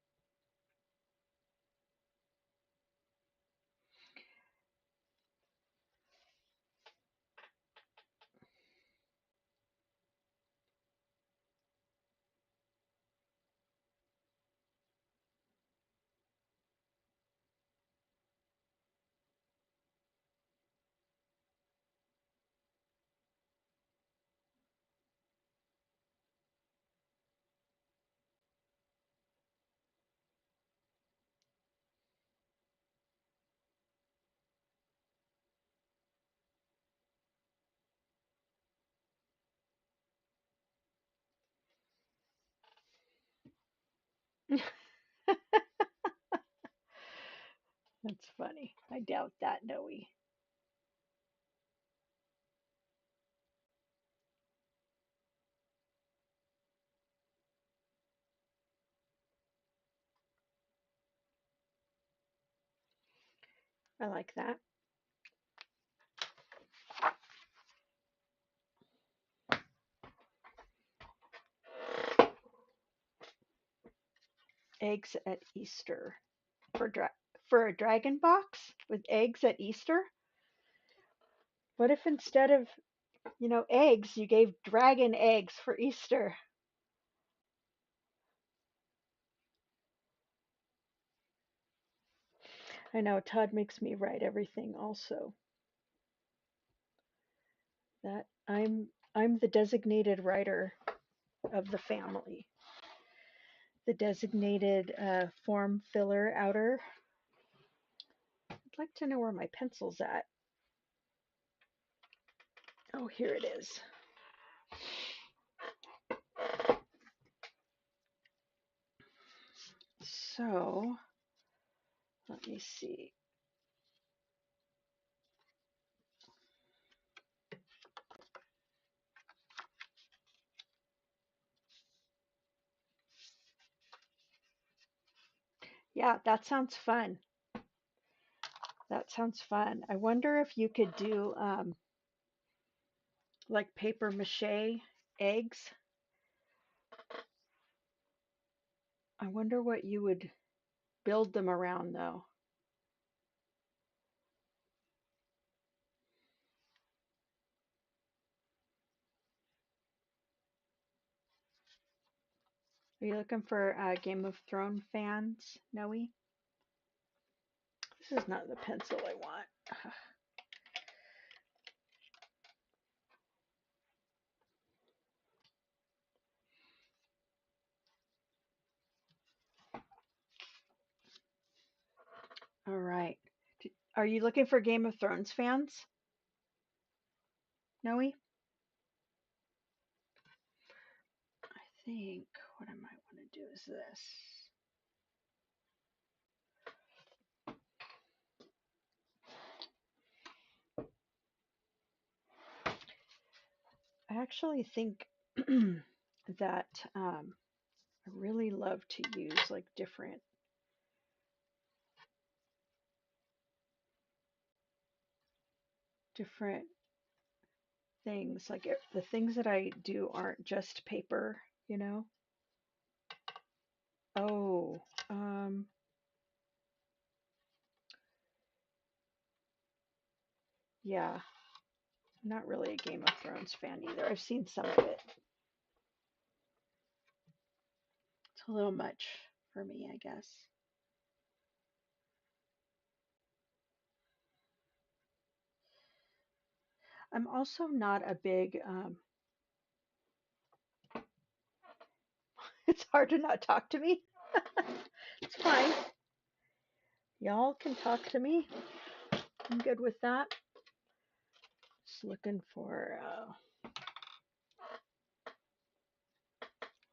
That's funny. I doubt that, Noe. I like that. Eggs at Easter. For a dragon box with eggs at Easter? What if instead of, eggs, you gave dragon eggs for Easter? I know Todd makes me write everything also. That I'm the designated writer of the family. The designated form filler outer. I'd like to know where my pencil's at. Oh, here it is. So, let me see. Yeah, that sounds fun. That sounds fun. I wonder if you could do like paper mache eggs. I wonder what you would build them around though. Are you looking for Game of Thrones fans, Noe? This is not the pencil I want. All right. Are you looking for Game of Thrones fans, Noe? I think what I might want to do is this. I actually think that I really love to use like different things. Like the things that I do aren't just paper, you know? Oh, yeah. I'm not really a Game of Thrones fan either. I've seen some of it. It's a little much for me, I guess. I'm also not a big, it's hard to not talk to me. It's fine. Y'all can talk to me. I'm good with that. Just looking for,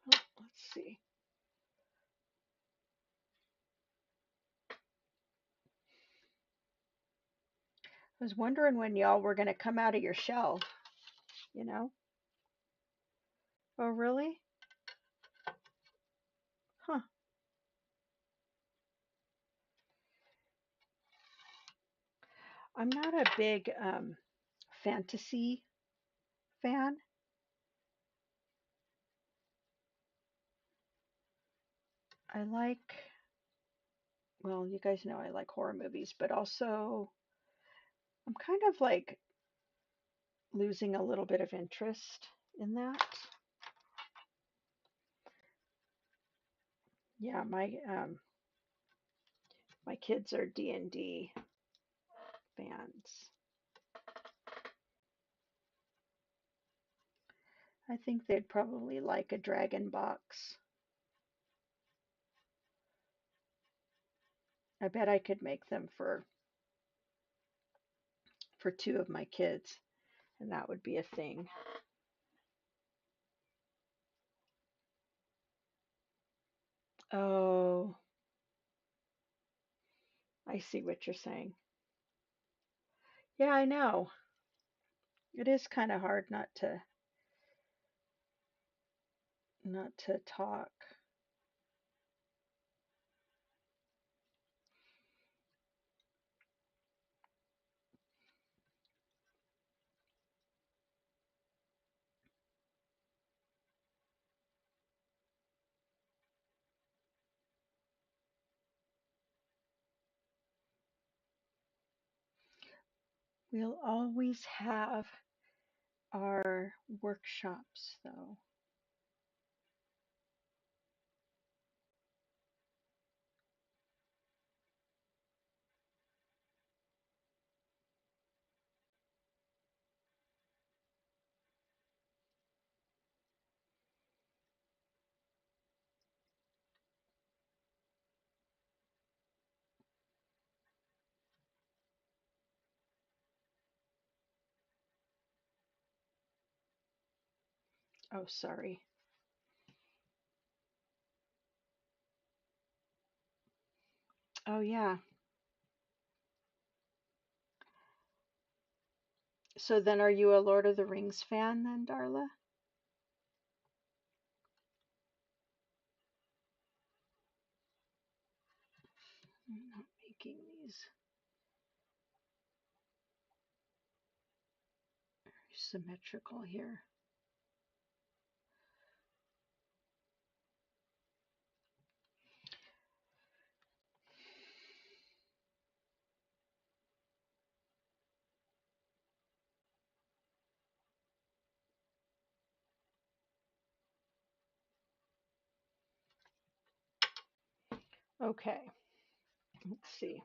let's see. I was wondering when y'all were going to come out of your shell, you know? Oh, really? Huh. I'm not a big fantasy fan. I like, well, you guys know I like horror movies, but also I'm kind of like losing a little bit of interest in that. Yeah, my kids are D&D fans. I think they'd probably like a dragon box. I bet I could make them for two of my kids, and that would be a thing. Oh, I see what you're saying. Yeah, I know. It is kind of hard not to talk. We'll always have our workshops, though. Oh, sorry. Oh, yeah. So then are you a Lord of the Rings fan then, Darla? I'm not making these symmetrical here. Okay, let's see.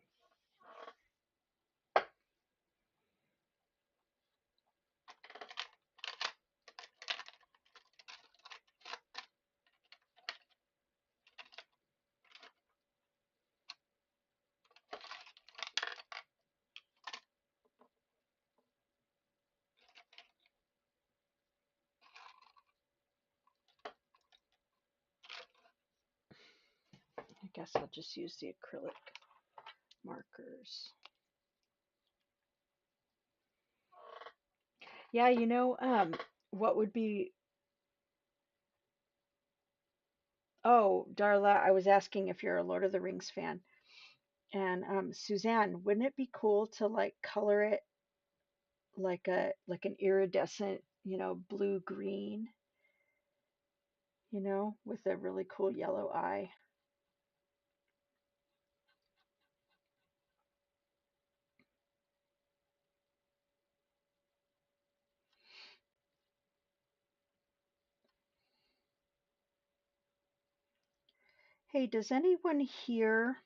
I guess I'll just use the acrylic markers. Yeah, what would be, oh, Darla, I was asking if you're a Lord of the Rings fan. And Suzanne, wouldn't it be cool to like color it like an iridescent, blue green, with a really cool yellow eye? Hey, does anyone here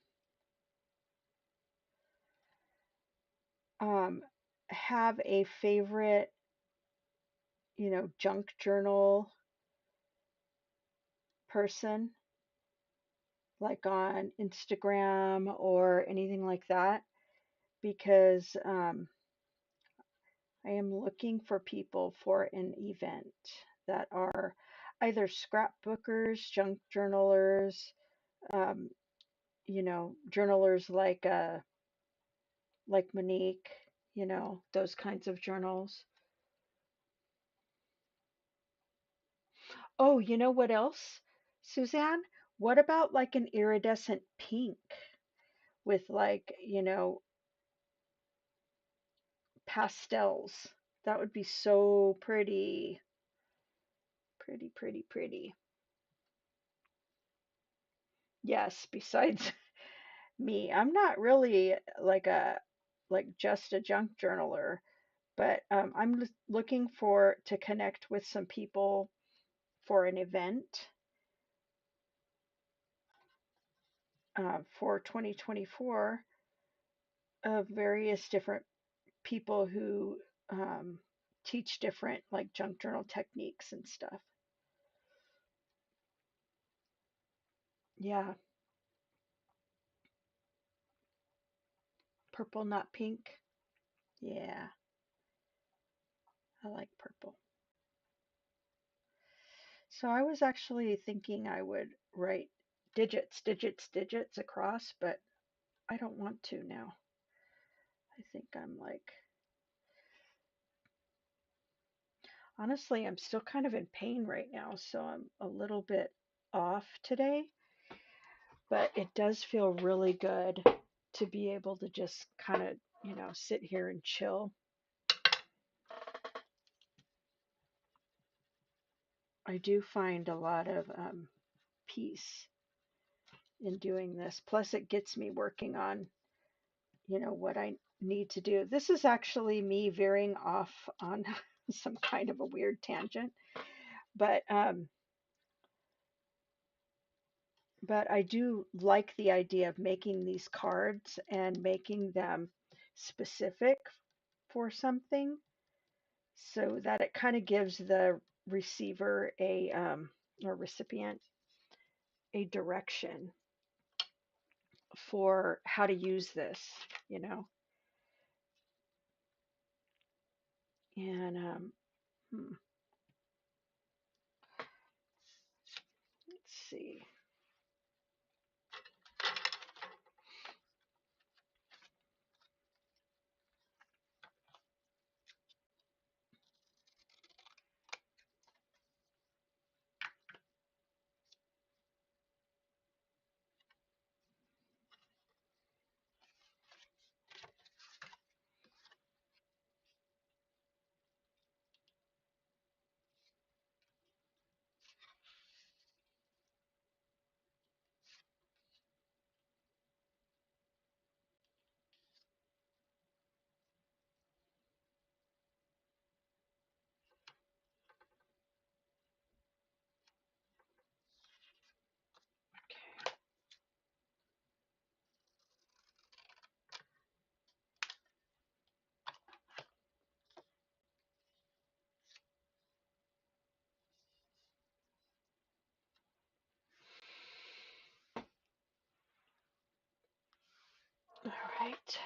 um, have a favorite, junk journal person, like on Instagram or anything like that? Because I am looking for people for an event that are either scrapbookers, junk journalers, um, journalers like Monique, those kinds of journals. Oh, you know what else, Suzanne? What about like an iridescent pink with like, pastels? That would be so pretty. Pretty, pretty, pretty. Yes, besides me, I'm not really like just a junk journaler, but I'm looking for to connect with some people for an event for 2024 of various different people who um, teach different like junk journal techniques and stuff. Yeah, purple, not pink. Yeah, I like purple. So I was actually thinking I would write digits, digits, digits across, but I don't want to now. I think I'm like, honestly, I'm still kind of in pain right now, so I'm a little bit off today, but it does feel really good to be able to just kind of, sit here and chill. I do find a lot of peace in doing this. Plus, it gets me working on, what I need to do. This is actually me veering off on some kind of a weird tangent, but um, but I do like the idea of making these cards and making them specific for something so that it kind of gives the receiver a or recipient a direction for how to use this, you know. And let's see. All right.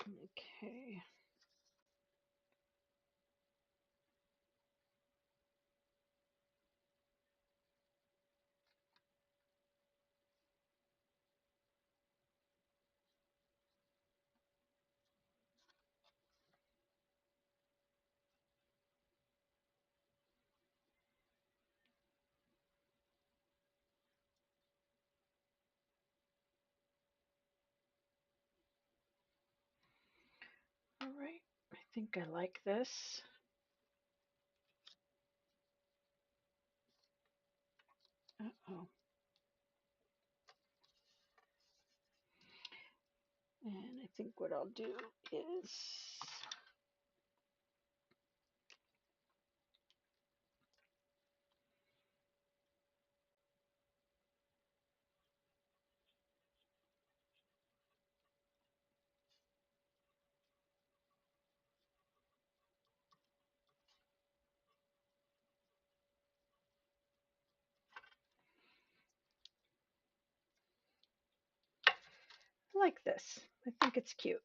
Okay. All right. I think I like this. Uh-oh. And I think what I'll do is I like this. I think it's cute.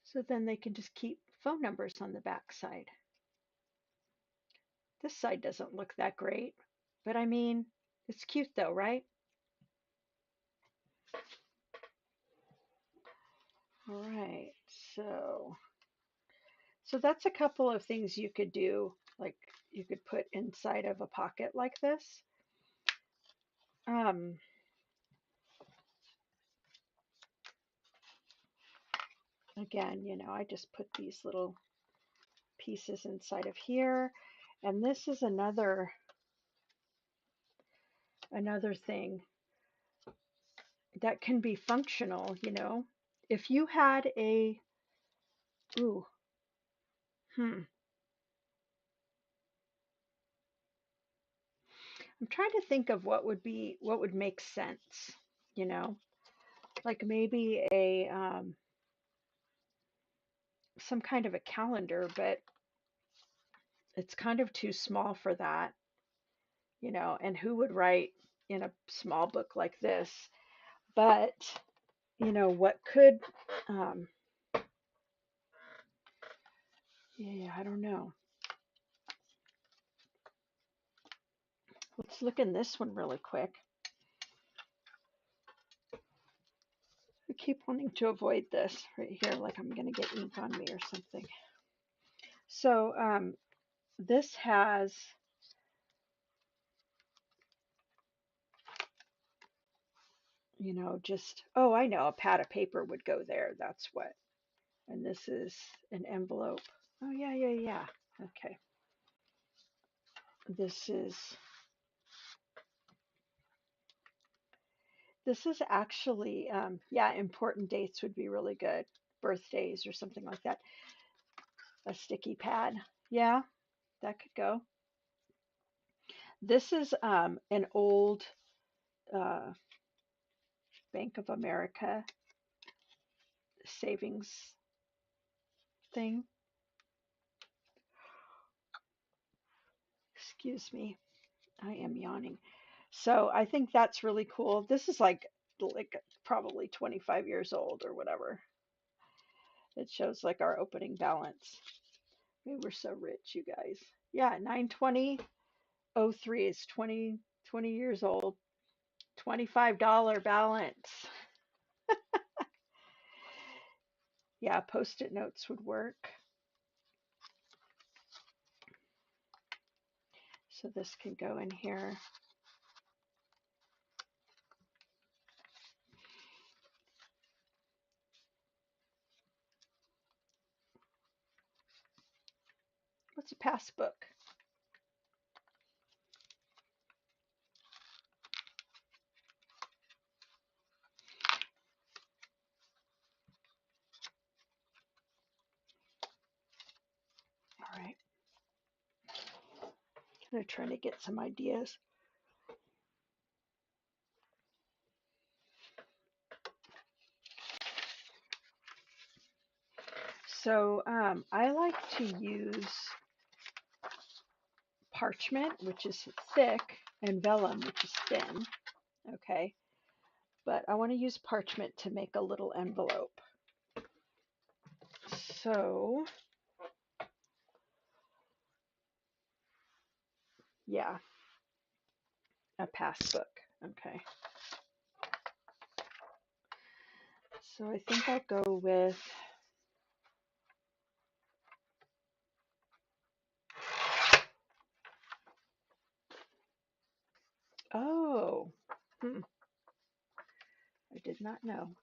So then they can just keep phone numbers on the back side. This side doesn't look that great, but I mean, it's cute though, right? All right. So so that's a couple of things you could do, like you could put inside of a pocket like this. Um, Again, I just put these little pieces inside of here. And this is another thing that can be functional. If you had a ooh, hmm, I'm trying to think of what would make sense, you know, like maybe a some kind of a calendar, but it's kind of too small for that, and who would write, in a small book like this. But, what could, um, yeah, I don't know. Let's look in this one really quick. I keep wanting to avoid this right here, like I'm going to get ink on me or something. So this has, just, oh, I know, a pad of paper would go there. That's what. And this is an envelope. Oh, yeah, yeah, yeah. Okay. This is actually, yeah, important dates would be really good. Birthdays or something like that. A sticky pad. Yeah, that could go. This is an old uh, Bank of America savings thing. Excuse me, I am yawning. So I think that's really cool. This is like probably 25 years old or whatever. It shows like our opening balance. We were so rich, you guys. Yeah, 9/20/03 is 20 years old. $25 balance. Yeah, post-it notes would work. So this can go in here. What's a passbook? All right. I'm trying to get some ideas. So I like to use parchment, which is thick, and vellum, which is thin. Okay. But I want to use parchment to make a little envelope. So, yeah, a passbook. Okay. So I think I'll go with, oh, I did not know.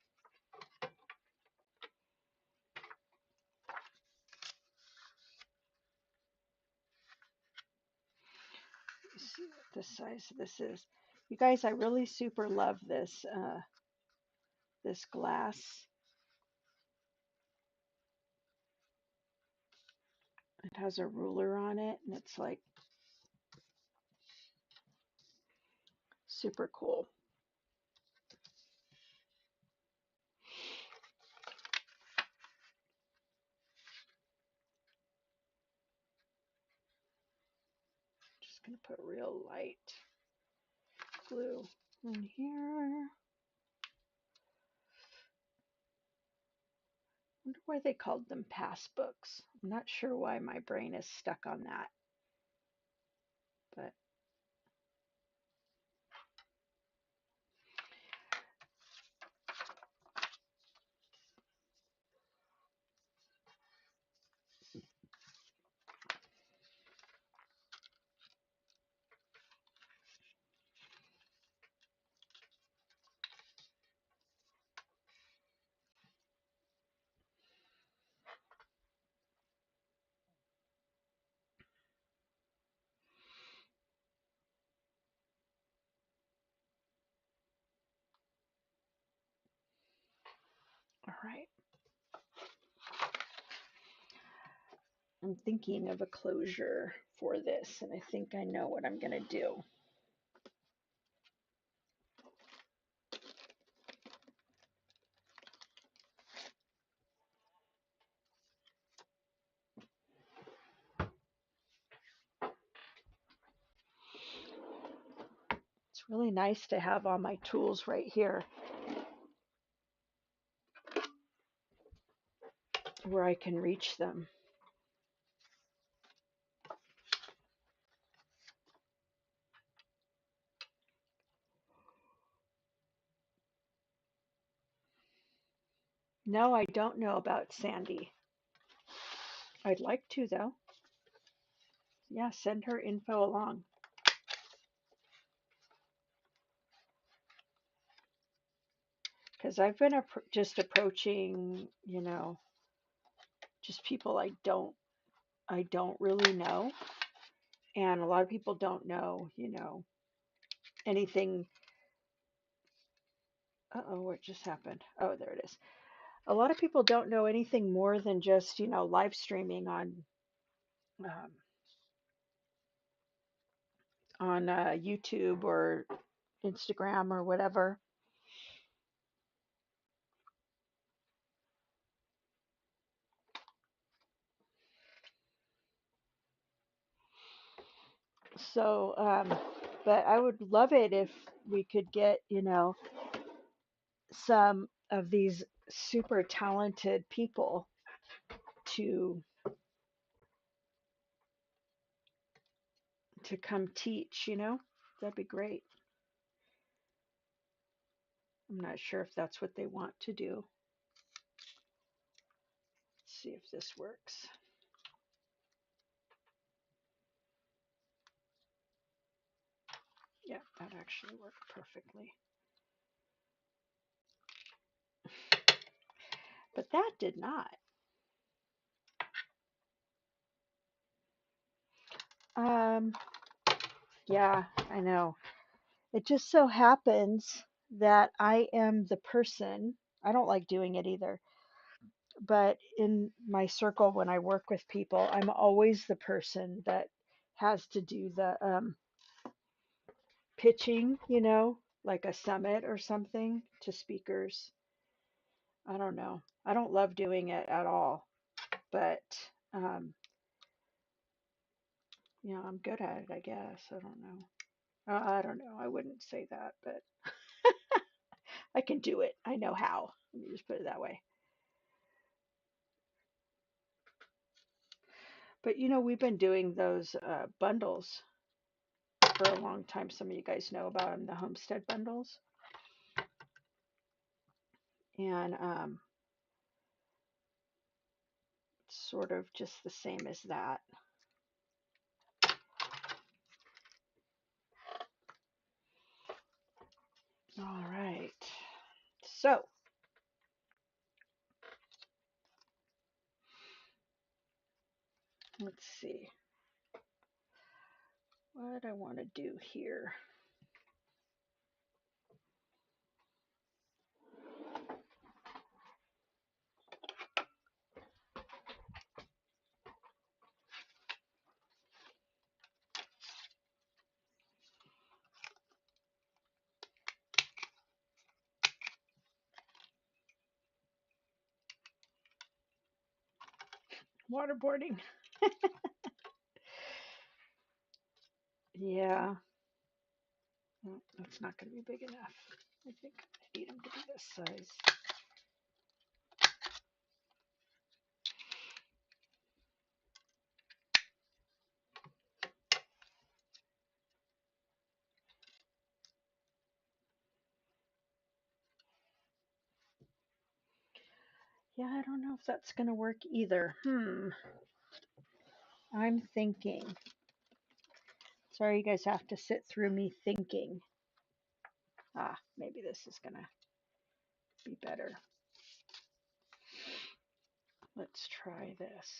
Let's see what the size of this is. You guys, I really super love this glass. It has a ruler on it, and it's like super cool. Just gonna put real light glue in here. I wonder why they called them passbooks. I'm not sure why my brain is stuck on that, but all right. I'm thinking of a closure for this, and I think I know what I'm gonna do. It's Really nice to have all my tools right here where I can reach them. No, I don't know about Sandy. I'd like to, though. Yeah, send her info along. Because I've been just approaching, just people I don't really know, and a lot of people don't know, anything. Uh-oh, what just happened? Oh, there it is. A lot of people don't know anything more than just, live streaming um, on YouTube or Instagram or whatever. So, but I would love it if we could get, some of these super talented people to come teach, That'd be great. I'm not sure if that's what they want to do. Let's see if this works. Yeah, that actually worked perfectly. But that did not. Um, yeah, I know. It just so happens that I am the person, I don't like doing it either, but in my circle when I work with people, I'm always the person that has to do the pitching, like a summit or something to speakers. I don't know. I don't love doing it at all, but um, I'm good at it, I guess. I don't know. I don't know. I wouldn't say that, but I can do it. I know how. Let me just put it that way. But we've been doing those bundles for a long time. Some of you guys know about them, the homestead bundles, and it's sort of just the same as that. All right. So let's see what I want to do here. Waterboarding. Yeah, well, that's not going to be big enough. I think I need them to be this size. Yeah, I don't know if that's going to work either. I'm thinking. Sorry, you guys have to sit through me thinking. Maybe this is going to be better. Let's try this.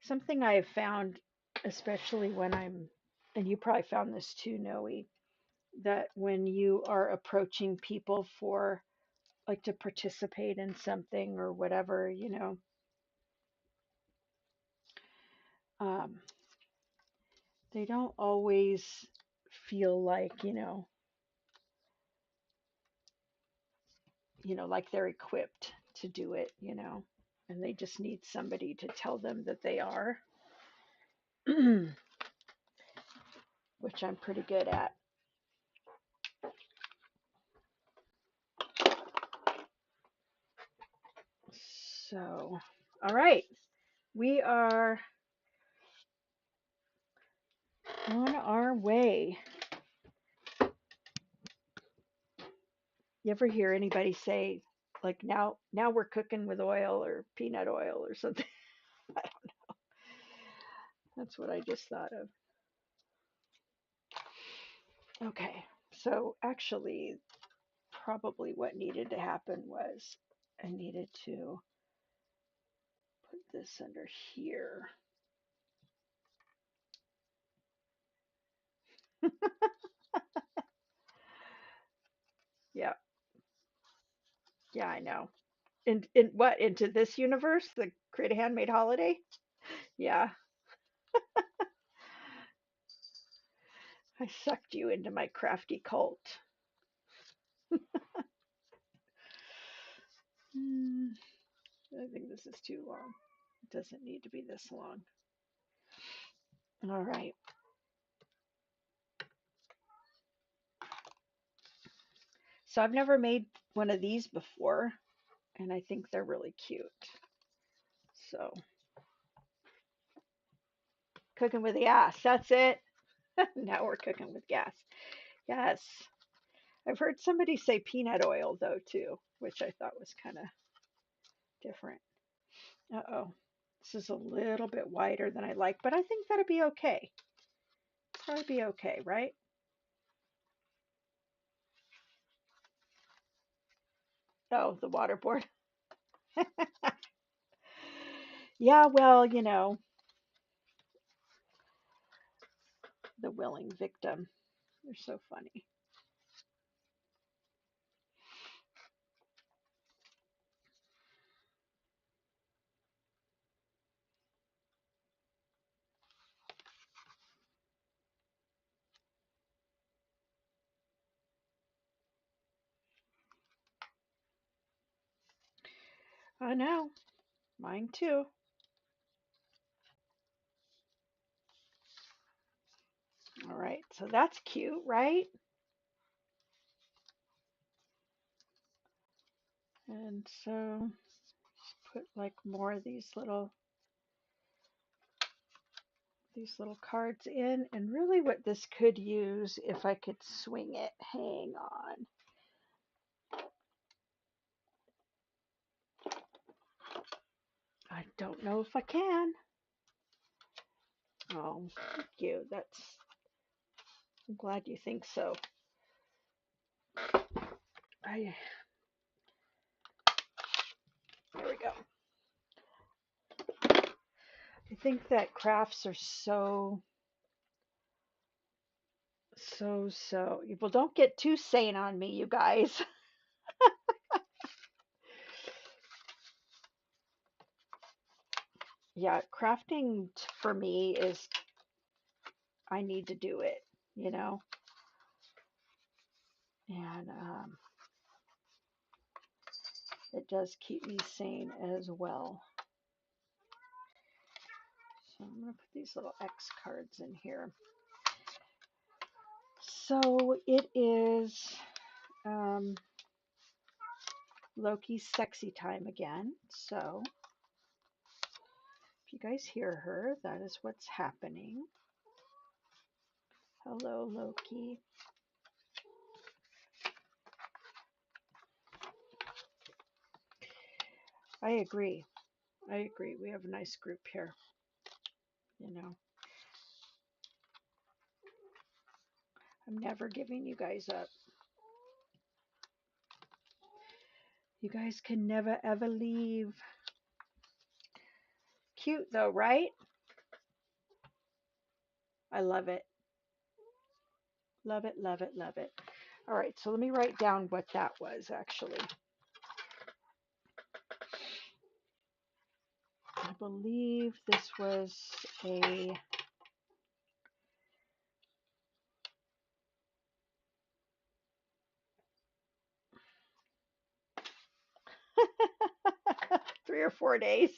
Something I have found, especially when and you probably found this too, Noe, that when you are approaching people for like to participate in something or whatever, um, they don't always feel like, like they're equipped to do it, and they just need somebody to tell them that they are, which I'm pretty good at. So, all right, we are on our way. You ever hear anybody say, like, now we're cooking with oil or peanut oil or something? That's what I just thought of. Okay, so actually, probably what needed to happen was I needed to put this under here. Yeah, yeah, I know. In what? Into this universe, the Create a Handmade Holiday? Yeah, I sucked you into my crafty cult. Hmm, I think this is too long. It doesn't need to be this long. All right. So I've never made one of these before, and I think they're really cute. So cooking with gas, that's it. Now we're cooking with gas. Yes. I've heard somebody say peanut oil though too, which I thought was kind of different. Uh-oh. This is a little bit wider than I like, but I think that'll be okay. Probably be okay, right? Oh, the waterboard. Yeah, well, the willing victim. They're so funny. I know. Mine too. All right, so that's cute, right? And so just put like more of these little cards in, and really what this could use, if I could swing it, hang on. I don't know if I can. Oh, thank you. I'm glad you think so. I There we go. I think that crafts are so. Well, don't get too sane on me, you guys. Yeah, crafting for me is, I need to do it, you know, and it does keep me sane as well. So I'm going to put these little X cards in here. So it is Loki's sexy time again. So if you guys hear her, that is what's happening. Hello, Loki. I agree. We have a nice group here. I'm never giving you guys up. You guys can never ever leave. Cute though, right? I love it. Love it, love it, love it. All right, so let me write down what that was actually. I believe this was a 3 or 4 days.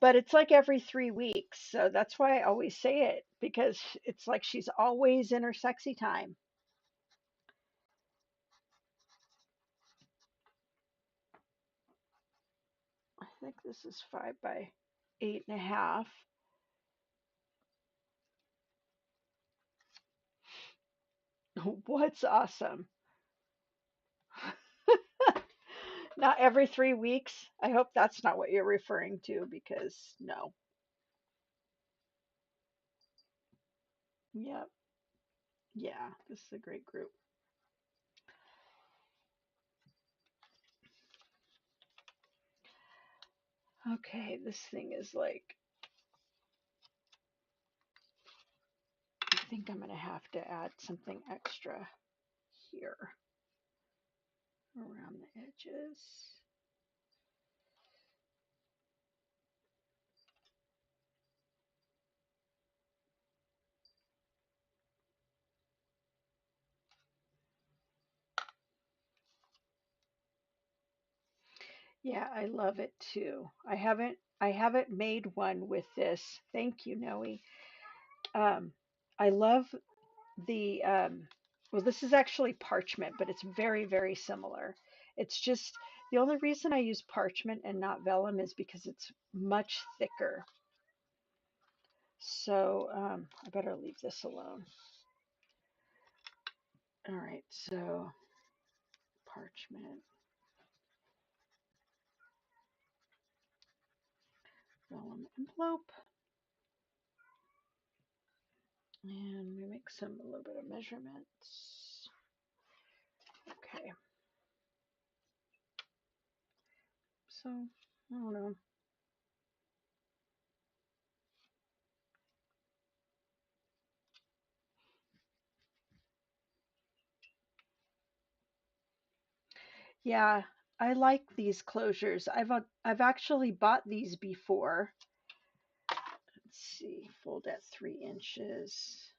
But it's like every 3 weeks. So that's why I always say it, because it's like she's always in her sexy time. I think this is 5 by 8.5. What's awesome? Not every 3 weeks. I hope that's not what you're referring to, because no. Yep. Yeah, this is a great group. Okay, this thing is like, I think I'm going to have to add something extra here around the edges. Yeah, I love it too. I haven't made one with this. Thank you, Noe. I love the well, this is actually parchment, but it's very, very similar. It's just the only reason I use parchment and not vellum is because it's much thicker. So I better leave this alone. All right, so parchment, vellum envelope, and we make a little bit of measurements. Okay, so I don't know. Yeah, I like these closures. I've actually bought these before. Let's see, fold at 3 inches,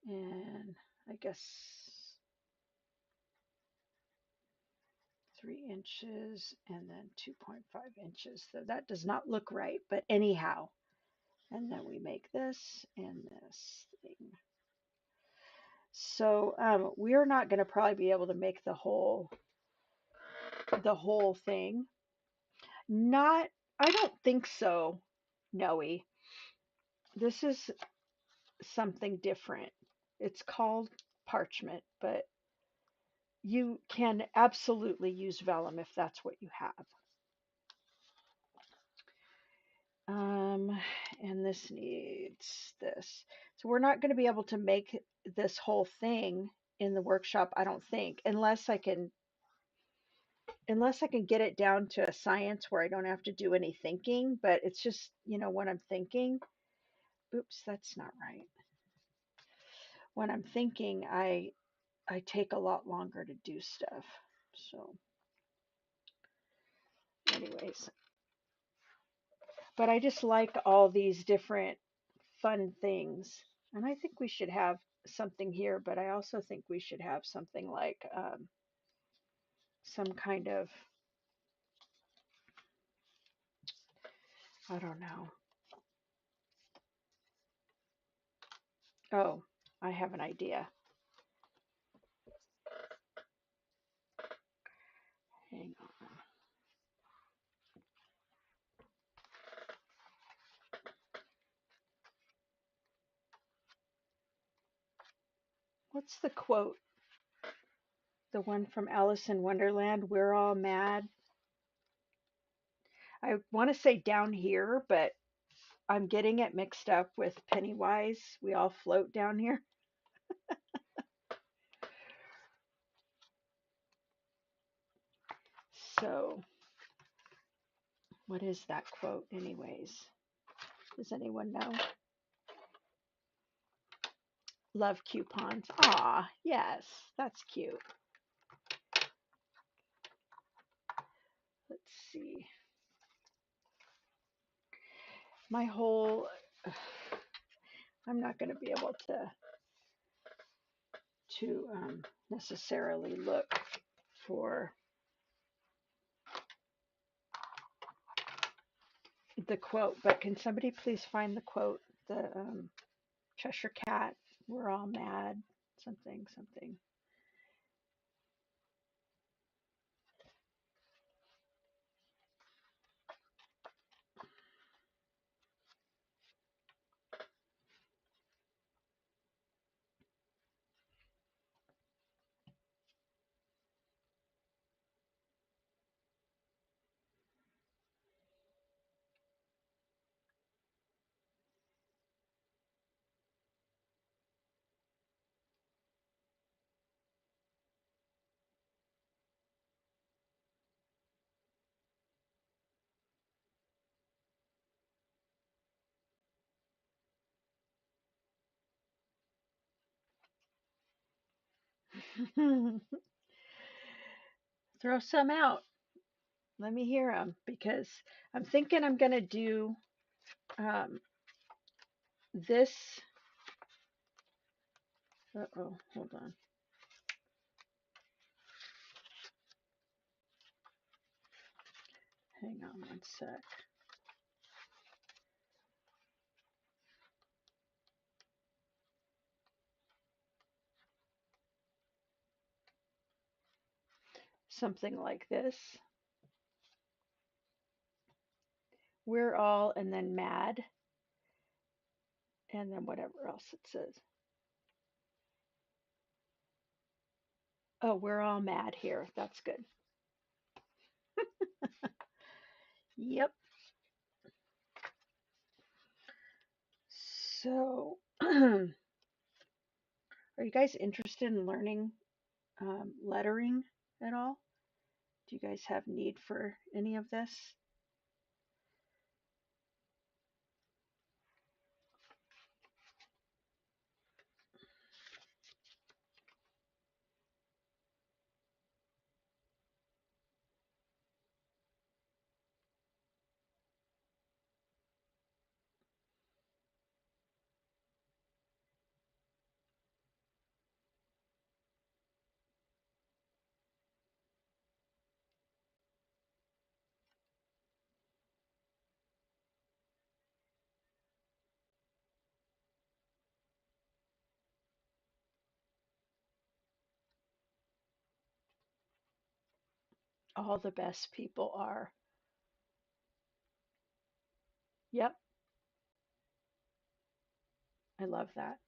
and I guess 3 inches, and then 2.5 inches. So that does not look right, but anyhow. And then we make this and this thing. So we're not going to probably be able to make the whole thing. Not, I don't think so, Noe. This is something different. It's called parchment, but you can absolutely use vellum if that's what you have. Um, and this needs this. So we're not going to be able to make this whole thing in the workshop, I don't think, unless I can get it down to a science where I don't have to do any thinking, but it's just, when I'm thinking, oops, that's not right. When I'm thinking, I take a lot longer to do stuff. So, anyways, but I just like all these different fun things. And I think we should have something here, but I also think we should have something like some kind of, I don't know. Oh, I have an idea. Hang on. What's the quote? The one from Alice in Wonderland, we're all mad. I want to say down here, but I'm getting it mixed up with Pennywise. We all float down here. So, what is that quote, anyways? Does anyone know? Love coupons. Ah, yes, that's cute. Let's see. My whole, I'm not going to be able to necessarily look for the quote, but can somebody please find the quote? The Cheshire Cat, we're all mad, something, something. Throw some out. Let me hear them because I'm thinking I'm going to do this. Uh-oh, hold on. Hang on one sec. Something like this. We're all, and then mad, and then whatever else it says. Oh, we're all mad here. That's good. Yep. So, are you guys interested in learning lettering at all? Do you guys have need for any of this? All the best people are. Yep, I love that.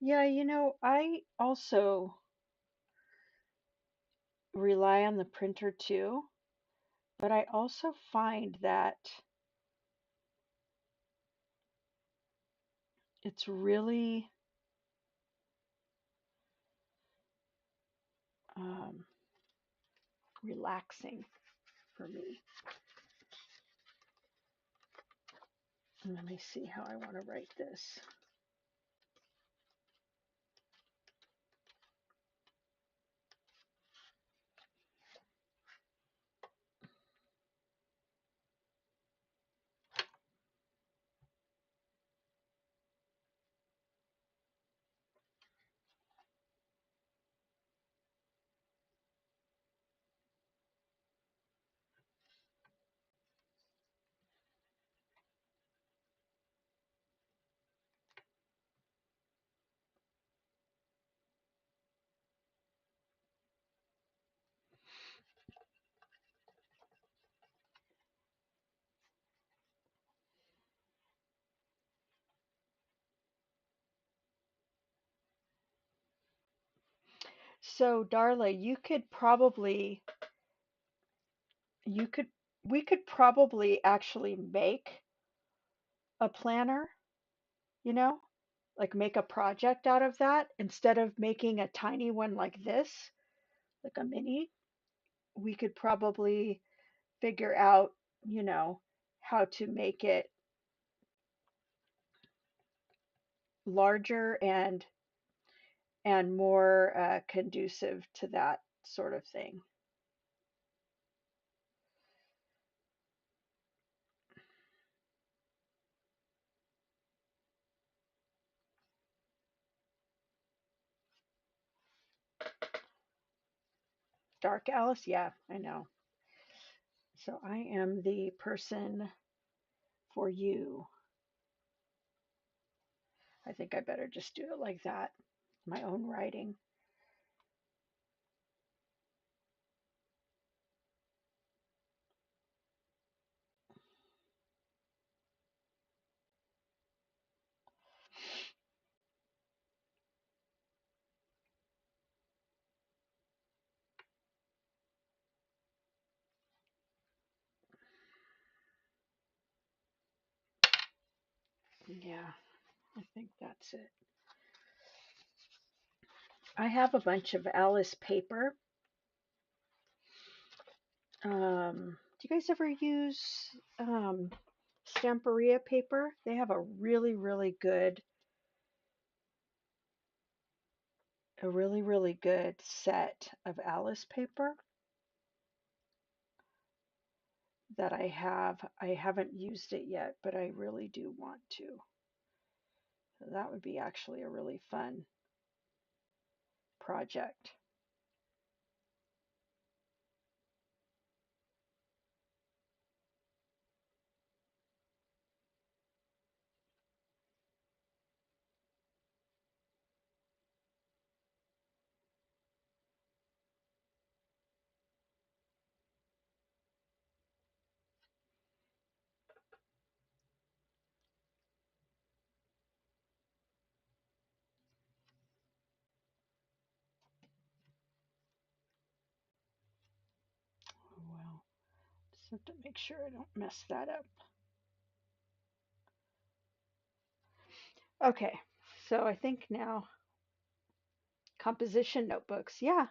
Yeah, I also rely on the printer too, but I also find that it's really um, relaxing for me. Let me see how I want to write this. So, Darla, you could, we could probably actually make a planner, you know, like make a project out of that instead of making a tiny one like this, like a mini. we could probably figure out, you know, how to make it larger and more conducive to that sort of thing. Dark Alice, yeah, I know. So I am the person for you. I think I better just do it like that, my own writing. Yeah, I think that's it. I have a bunch of Alice paper. Do you guys ever use Stamperia paper? They have a really good set of Alice paper that I have. I haven't used it yet, but I really do want to. So that would be actually a really fun project. Oh, well, just have to make sure I don't mess that up. Okay, so I think now composition notebooks. Yeah.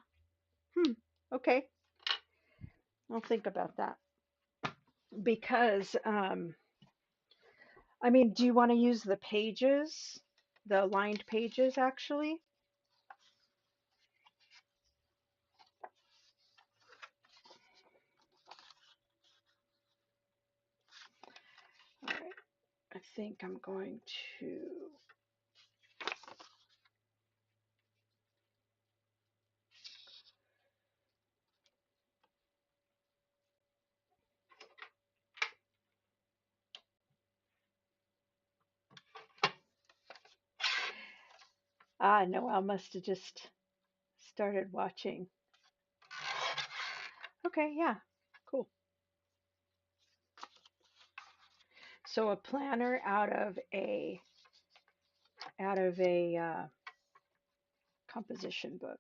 Hmm. Okay, I'll think about that because I mean, do you want to use the pages, the lined pages actually? All right, I think I'm going to. Ah, Noelle must have just started watching. Okay, yeah, cool. So a planner out of a composition book.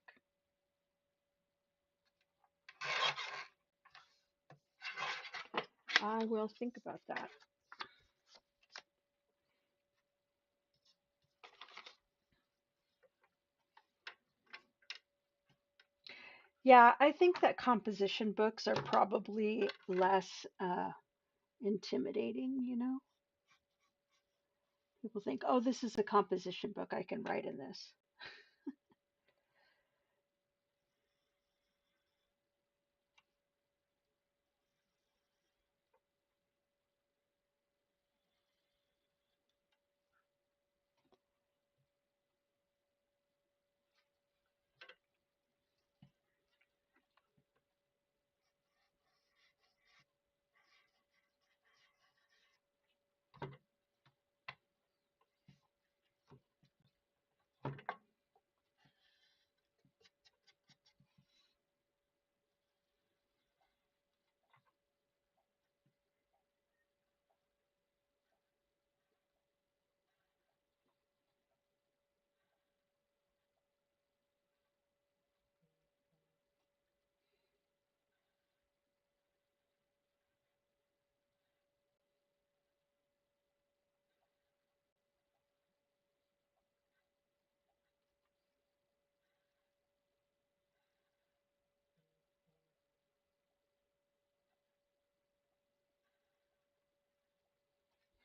I will think about that. Yeah, I think that composition books are probably less intimidating, you know? People think, oh, this is a composition book. I can write in this.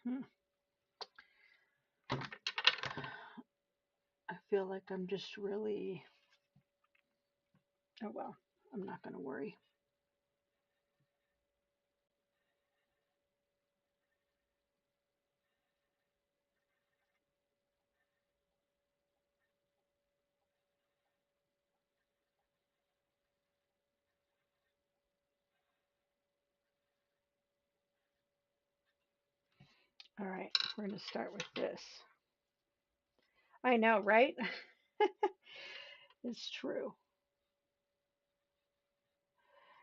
Hmm. I feel like I'm just really, oh well, I'm not going to worry. All right, we're going to start with this. I know, right? It's true.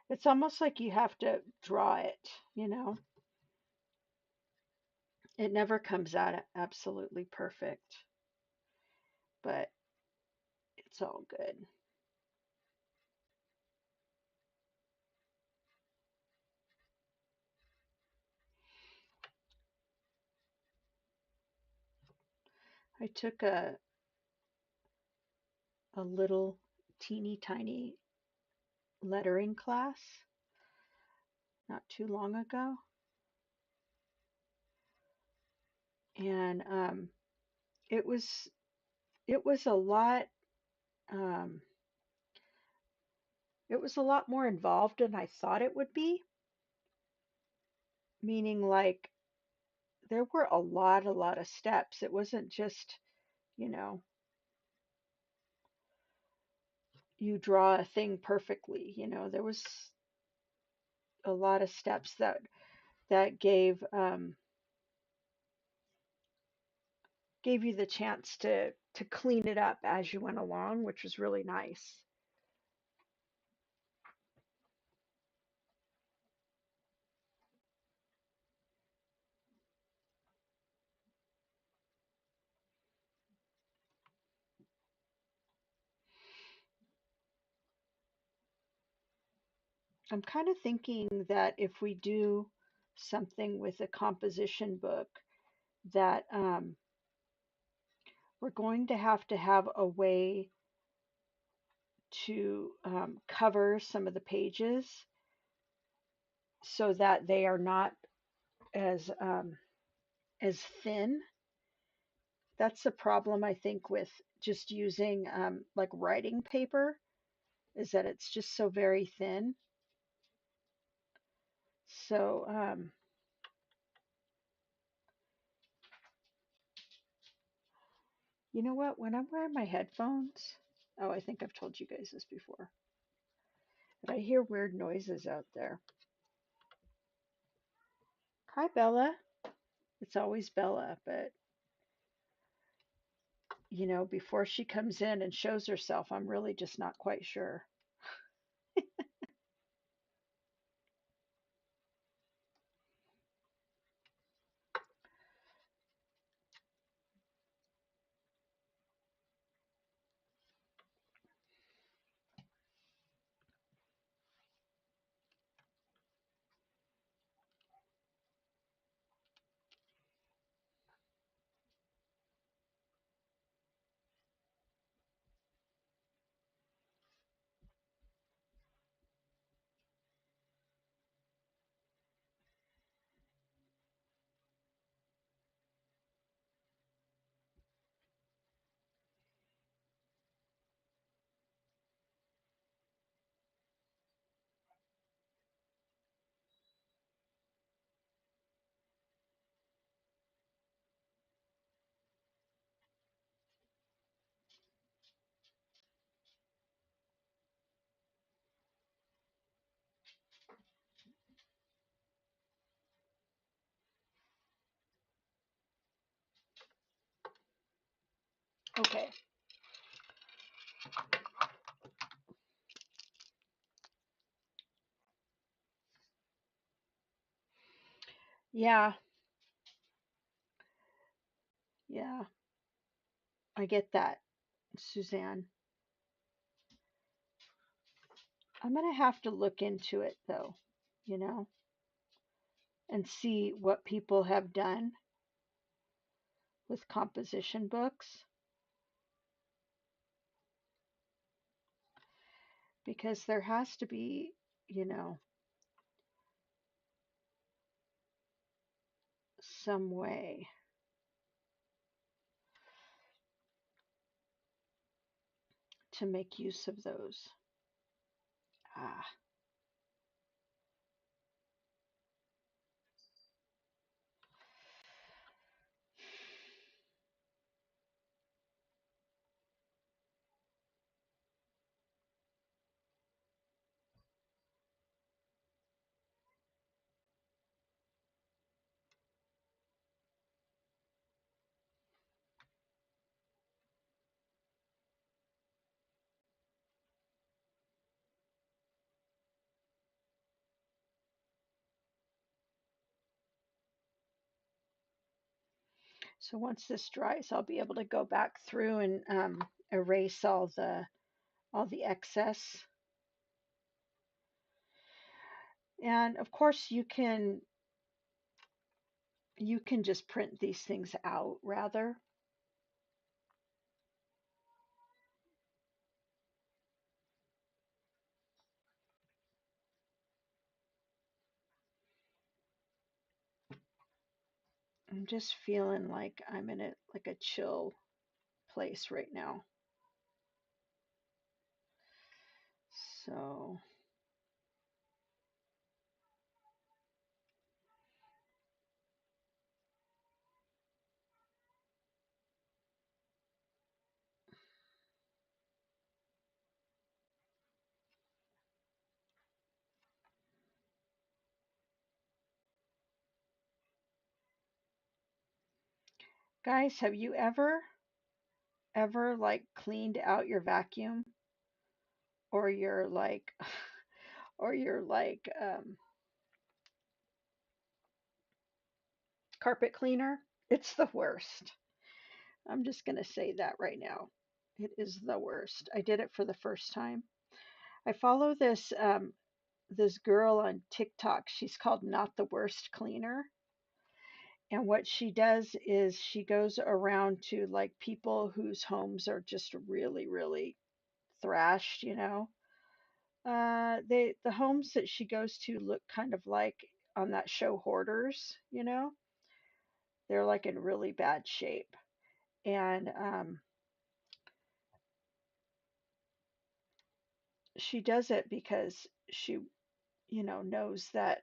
It's almost like you have to draw it, you know? It never comes out absolutely perfect, but it's all good. I took a little teeny tiny lettering class not too long ago, and it was it was a lot um, it was a lot more involved than I thought it would be. Meaning, like, there were a lot of steps. It wasn't just, you know, you draw a thing perfectly. There was a lot of steps that gave you the chance to clean it up as you went along, which was really nice. I'm kind of thinking that if we do something with a composition book, that we're going to have a way to cover some of the pages so that they are not as thin. That's the problem, I think, with just using like writing paper, is that it's just so very thin. So you know what? When I'm wearing my headphones, oh, I think I've told you guys this before, but I hear weird noises out there. Hi, Bella. It's always Bella, but before she comes in and shows herself, I'm really just not quite sure. Okay. Yeah, yeah, I get that, Suzanne. I'm gonna have to look into it though, you know, and see what people have done with composition books, because there has to be, you know, some way to make use of those. Ah. So once this dries, I'll be able to go back through and erase all the excess. And of course, you can just print these things out rather. I'm just feeling like I'm in a chill place right now. So guys, have you ever like cleaned out your vacuum or your like or your like carpet cleaner? It's the worst. I'm just going to say that right now. It is the worst. I did it for the first time. I follow this girl on TikTok. She's called Not the Worst Cleaner. And what she does is she goes around to like people whose homes are just really, really thrashed, you know. The homes that she goes to look kind of like on that show Hoarders, you know. They're like in really bad shape. And she does it because she, you know, knows that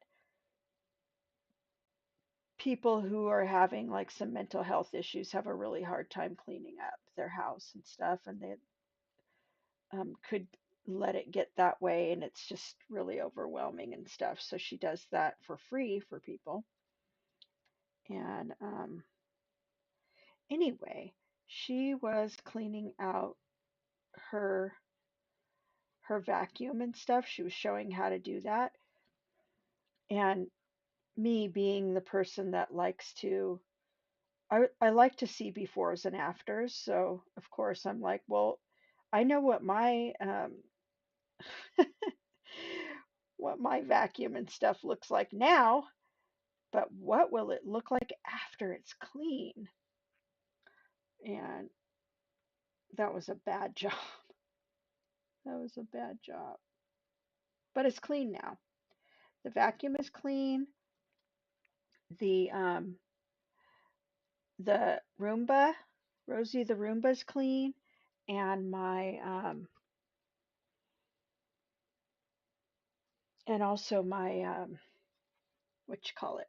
people who are having like some mental health issues have a really hard time cleaning up their house and stuff, and they could let it get that way, and it's just really overwhelming and stuff. So she does that for free for people. And anyway, she was cleaning out her her vacuum and stuff. She was showing how to do that. And me being the person that likes to I like to see befores and afters. So of course I'm like, well, I know what my vacuum and stuff looks like now, but what will it look like after it's clean? And that was a bad job. That was a bad job. But it's clean now. The vacuum is clean. The um the Roomba, Rosie the Roomba's clean, and my and also my what you call it?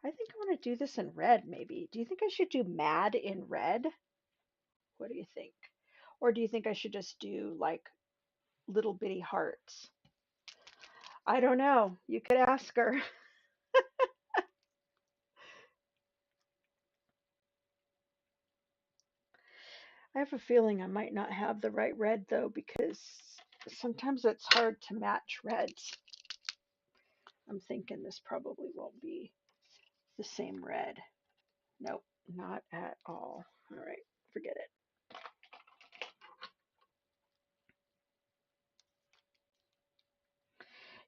I think I want to do this in red maybe. Do you think I should do mad in red? What do you think? Or do you think I should just do like little bitty hearts? I don't know. You could ask her. I have a feeling I might not have the right red though, because sometimes it's hard to match reds. I'm thinking this probably won't be the same red. Nope, not at all. All right, forget it.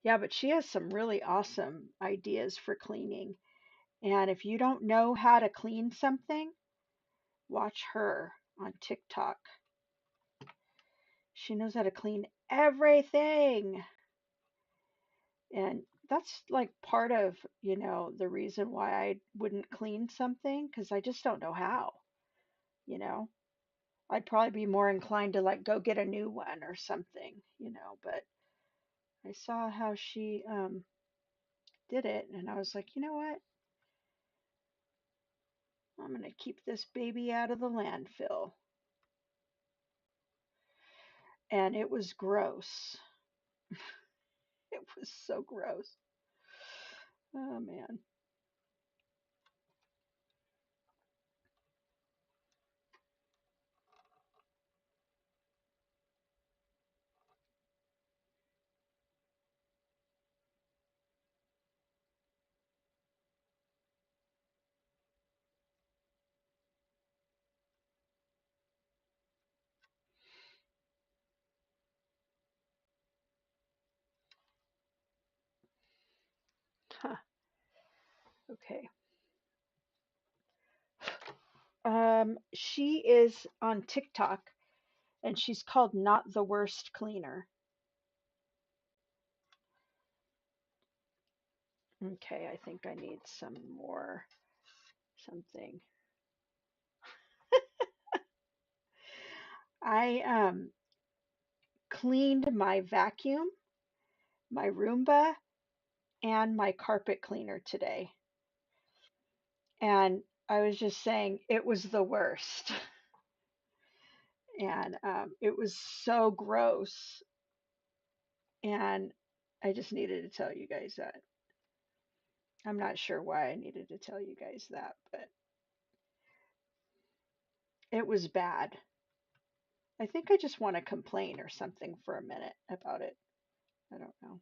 Yeah, but she has some really awesome ideas for cleaning. And if you don't know how to clean something, watch her on TikTok. She knows how to clean everything. And that's like part of, the reason why I wouldn't clean something, because I just don't know how, you know. I'd probably be more inclined to like go get a new one or something, but I saw how she did it, and I was like, you know what? I'm gonna keep this baby out of the landfill. And it was gross. It was so gross. Oh man. Huh. Okay. She is on TikTok, and she's called Not the Worst Cleaner. Okay, I think I need some more something. I cleaned my vacuum, my Roomba, and my carpet cleaner today. And I was just saying it was the worst. And it was so gross. And I just needed to tell you guys that. I'm not sure why I needed to tell you guys that, but it was bad. I think I just want to complain or something for a minute about it. I don't know.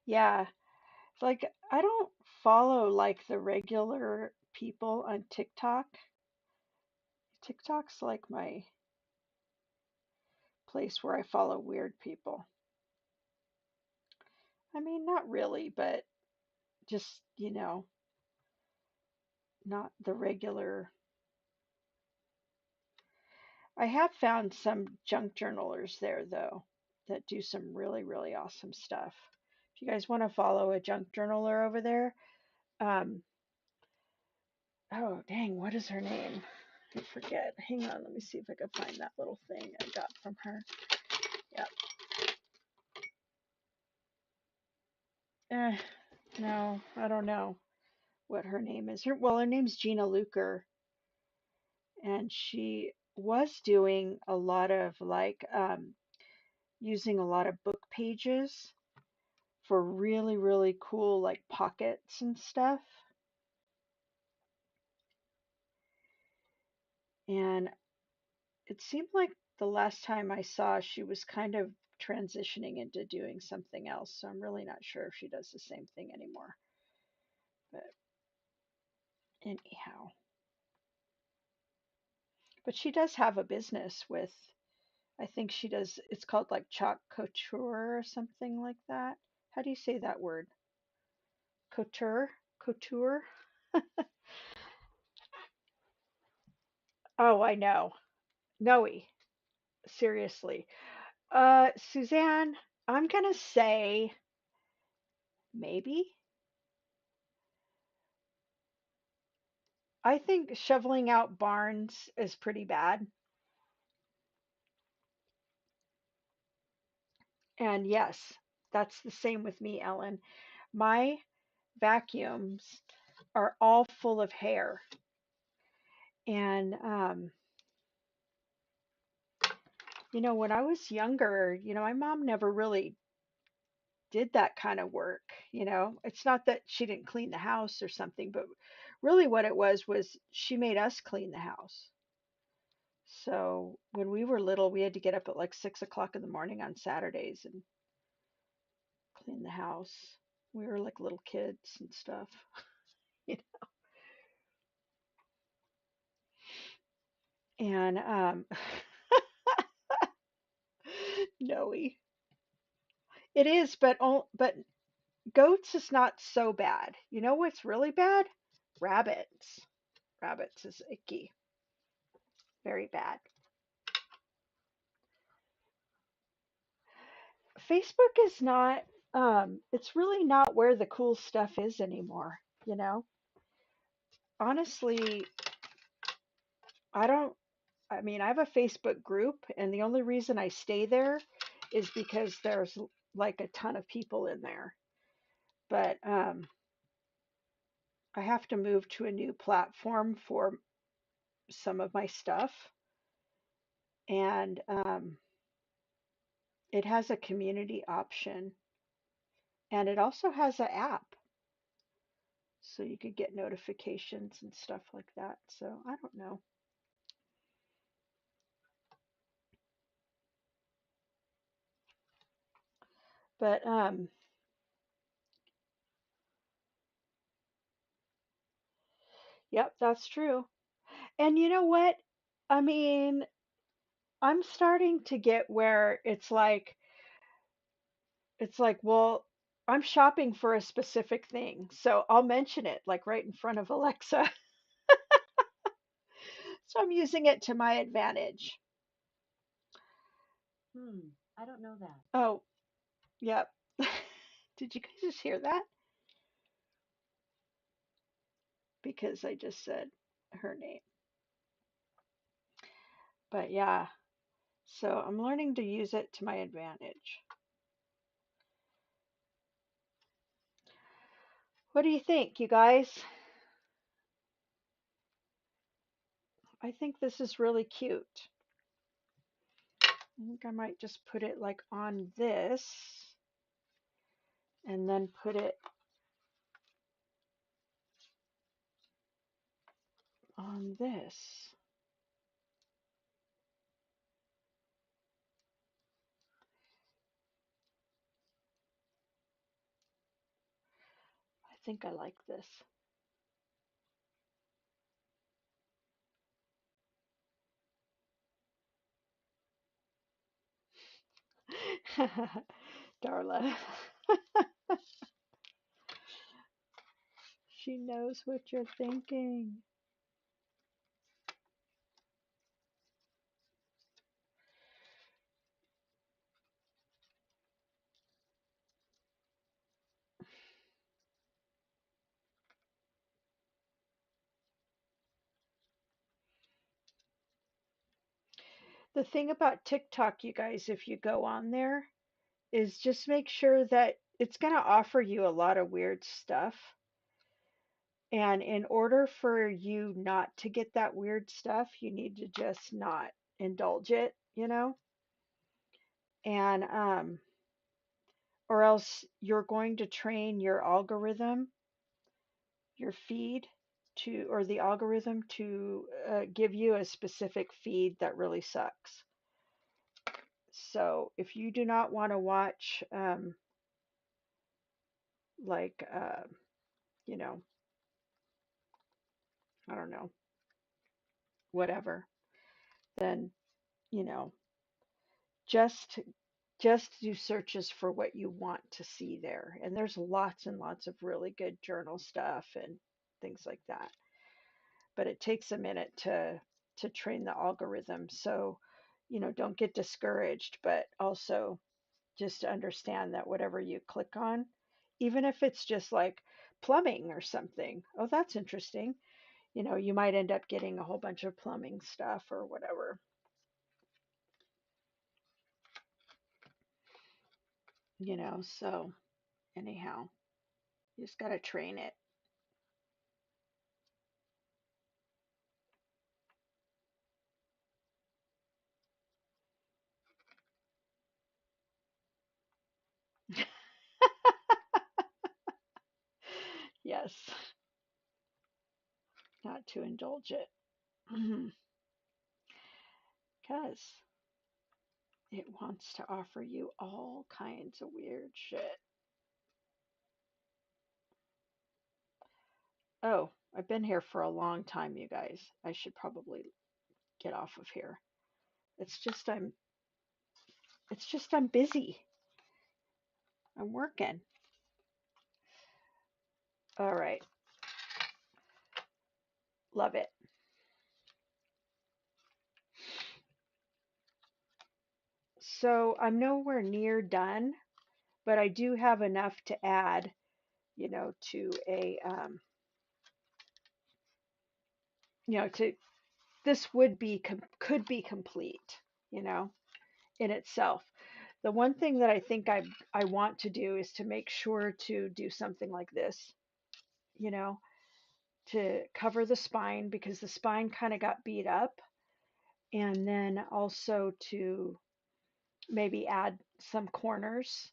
Yeah, like I don't follow like the regular people on TikTok. TikTok's like my place where I follow weird people. I mean, not really, but just, not the regular. I have found some junk journalers there, though, that do some really, really awesome stuff. If you guys want to follow a junk journaler over there, um, oh, dang, what is her name? I forget. Hang on, let me see if I can find that little thing I got from her. Yep. Eh, no, I don't know what her name is. Her name's Gina Luker, and she was doing a lot of like using a lot of book pages for really, really cool like pockets and stuff. And it seemed like the last time I saw, she was kind of transitioning into doing something else. So I'm really not sure if she does the same thing anymore. But anyhow, but she does have a business with, I think she does, it's called like chalk couture or something like that. How do you say that word? Couture? Couture? Oh, I know. Noe. Seriously. Suzanne, I'm gonna say maybe. I think shoveling out barns is pretty bad. And yes, that's the same with me, Ellen. My vacuums are all full of hair. And, when I was younger, my mom never really did that kind of work. It's not that she didn't clean the house or something, but really what it was she made us clean the house. So when we were little, we had to get up at like 6 o'clock in the morning on Saturdays and clean the house. We were like little kids and stuff. you And no, it is, but goats is not so bad. You know what's really bad? Rabbits. Rabbits is icky. very bad. Facebook is not, it's really not where the cool stuff is anymore, you know? Honestly, I don't, I mean, I have a Facebook group, and the only reason I stay there is because there's like a ton of people in there. But I have to move to a new platform for some of my stuff, and it has a community option, and it also has an app, so you could get notifications and stuff like that. So I don't know. But yep, that's true. And you know what? I mean, I'm starting to get where it's like, well, I'm shopping for a specific thing, so I'll mention it like right in front of Alexa. So I'm using it to my advantage.
I don't know that.
Oh, yep. Did you guys just hear that? Because I just said her name. But yeah, so I'm learning to use it to my advantage. What do you think, you guys? I think this is really cute. I think I might just put it like on this and then put it on this. I think I like this. Darla. She knows what you're thinking. The thing about TikTok, you guys, if you go on there, is just make sure that it's going to offer you a lot of weird stuff. And in order for you not to get that weird stuff, you need to just not indulge it, you know? And or else you're going to train your algorithm, your feed to, or the algorithm to give you a specific feed that really sucks. So if you do not want to watch, like, you know, I don't know, whatever, then, you know, just just do searches for what you want to see there. And there's lots and lots of really good journal stuff and things like that. But it takes a minute to train the algorithm. So, you know, don't get discouraged, but also just to understand that whatever you click on, even if it's just like plumbing or something, oh, that's interesting. You know, you might end up getting a whole bunch of plumbing stuff or whatever, you know. So, anyhow, you just got to train it. Yes, not to indulge it. Because it wants to offer you all kinds of weird shit. Oh, I've been here for a long time, you guys. I should probably get off of here. It's just I'm it's just I'm busy. I'm working. All right. Love it. So I'm nowhere near done, but I do have enough to add, to a, to this could be complete, you know, in itself. The one thing that I think I want to do is to make sure to do something like this, you know, to cover the spine because the spine kind of got beat up, and then also to maybe add some corners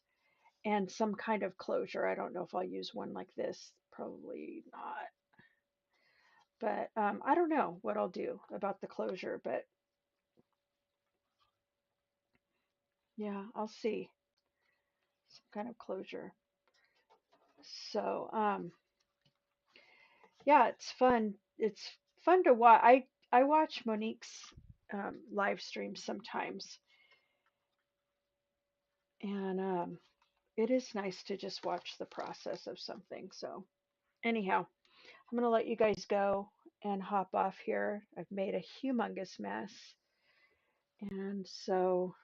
and some kind of closure. I don't know if I'll use one like this, probably not, but I don't know what I'll do about the closure, but yeah, I'll see some kind of closure. So yeah, it's fun. It's fun to watch. I watch Monique's live streams sometimes, and it is nice to just watch the process of something. So anyhow, I'm gonna let you guys go and hop off here. I've made a humongous mess, and so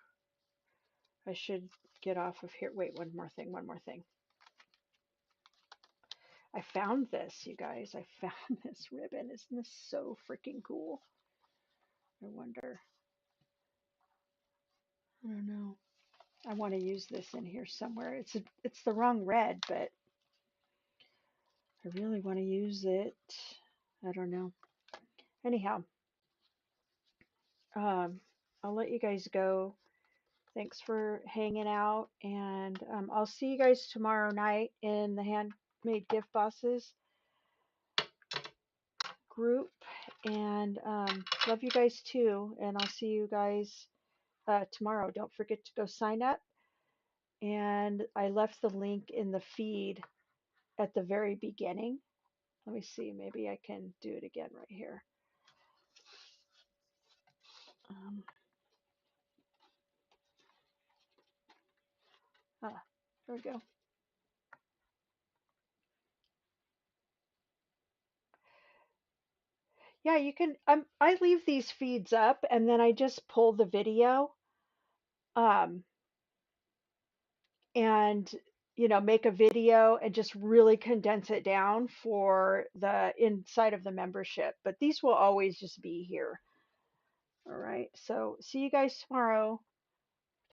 I should get off of here. Wait, one more thing. I found this, you guys. I found this ribbon. Isn't this so freaking cool? I wonder. I don't know. I want to use this in here somewhere. It's the wrong red, but I really want to use it. I don't know. Anyhow, um, I'll let you guys go. Thanks for hanging out, and I'll see you guys tomorrow night in the Handmade Gift Bosses group. And love you guys too. And I'll see you guys tomorrow. Don't forget to go sign up. And I left the link in the feed at the very beginning. Let me see. Maybe I can do it again right here. Um, there we go. Yeah, you can. I leave these feeds up and then I just pull the video um, and make a video and just really condense it down for the inside of the membership. But these will always just be here. All right. So see you guys tomorrow.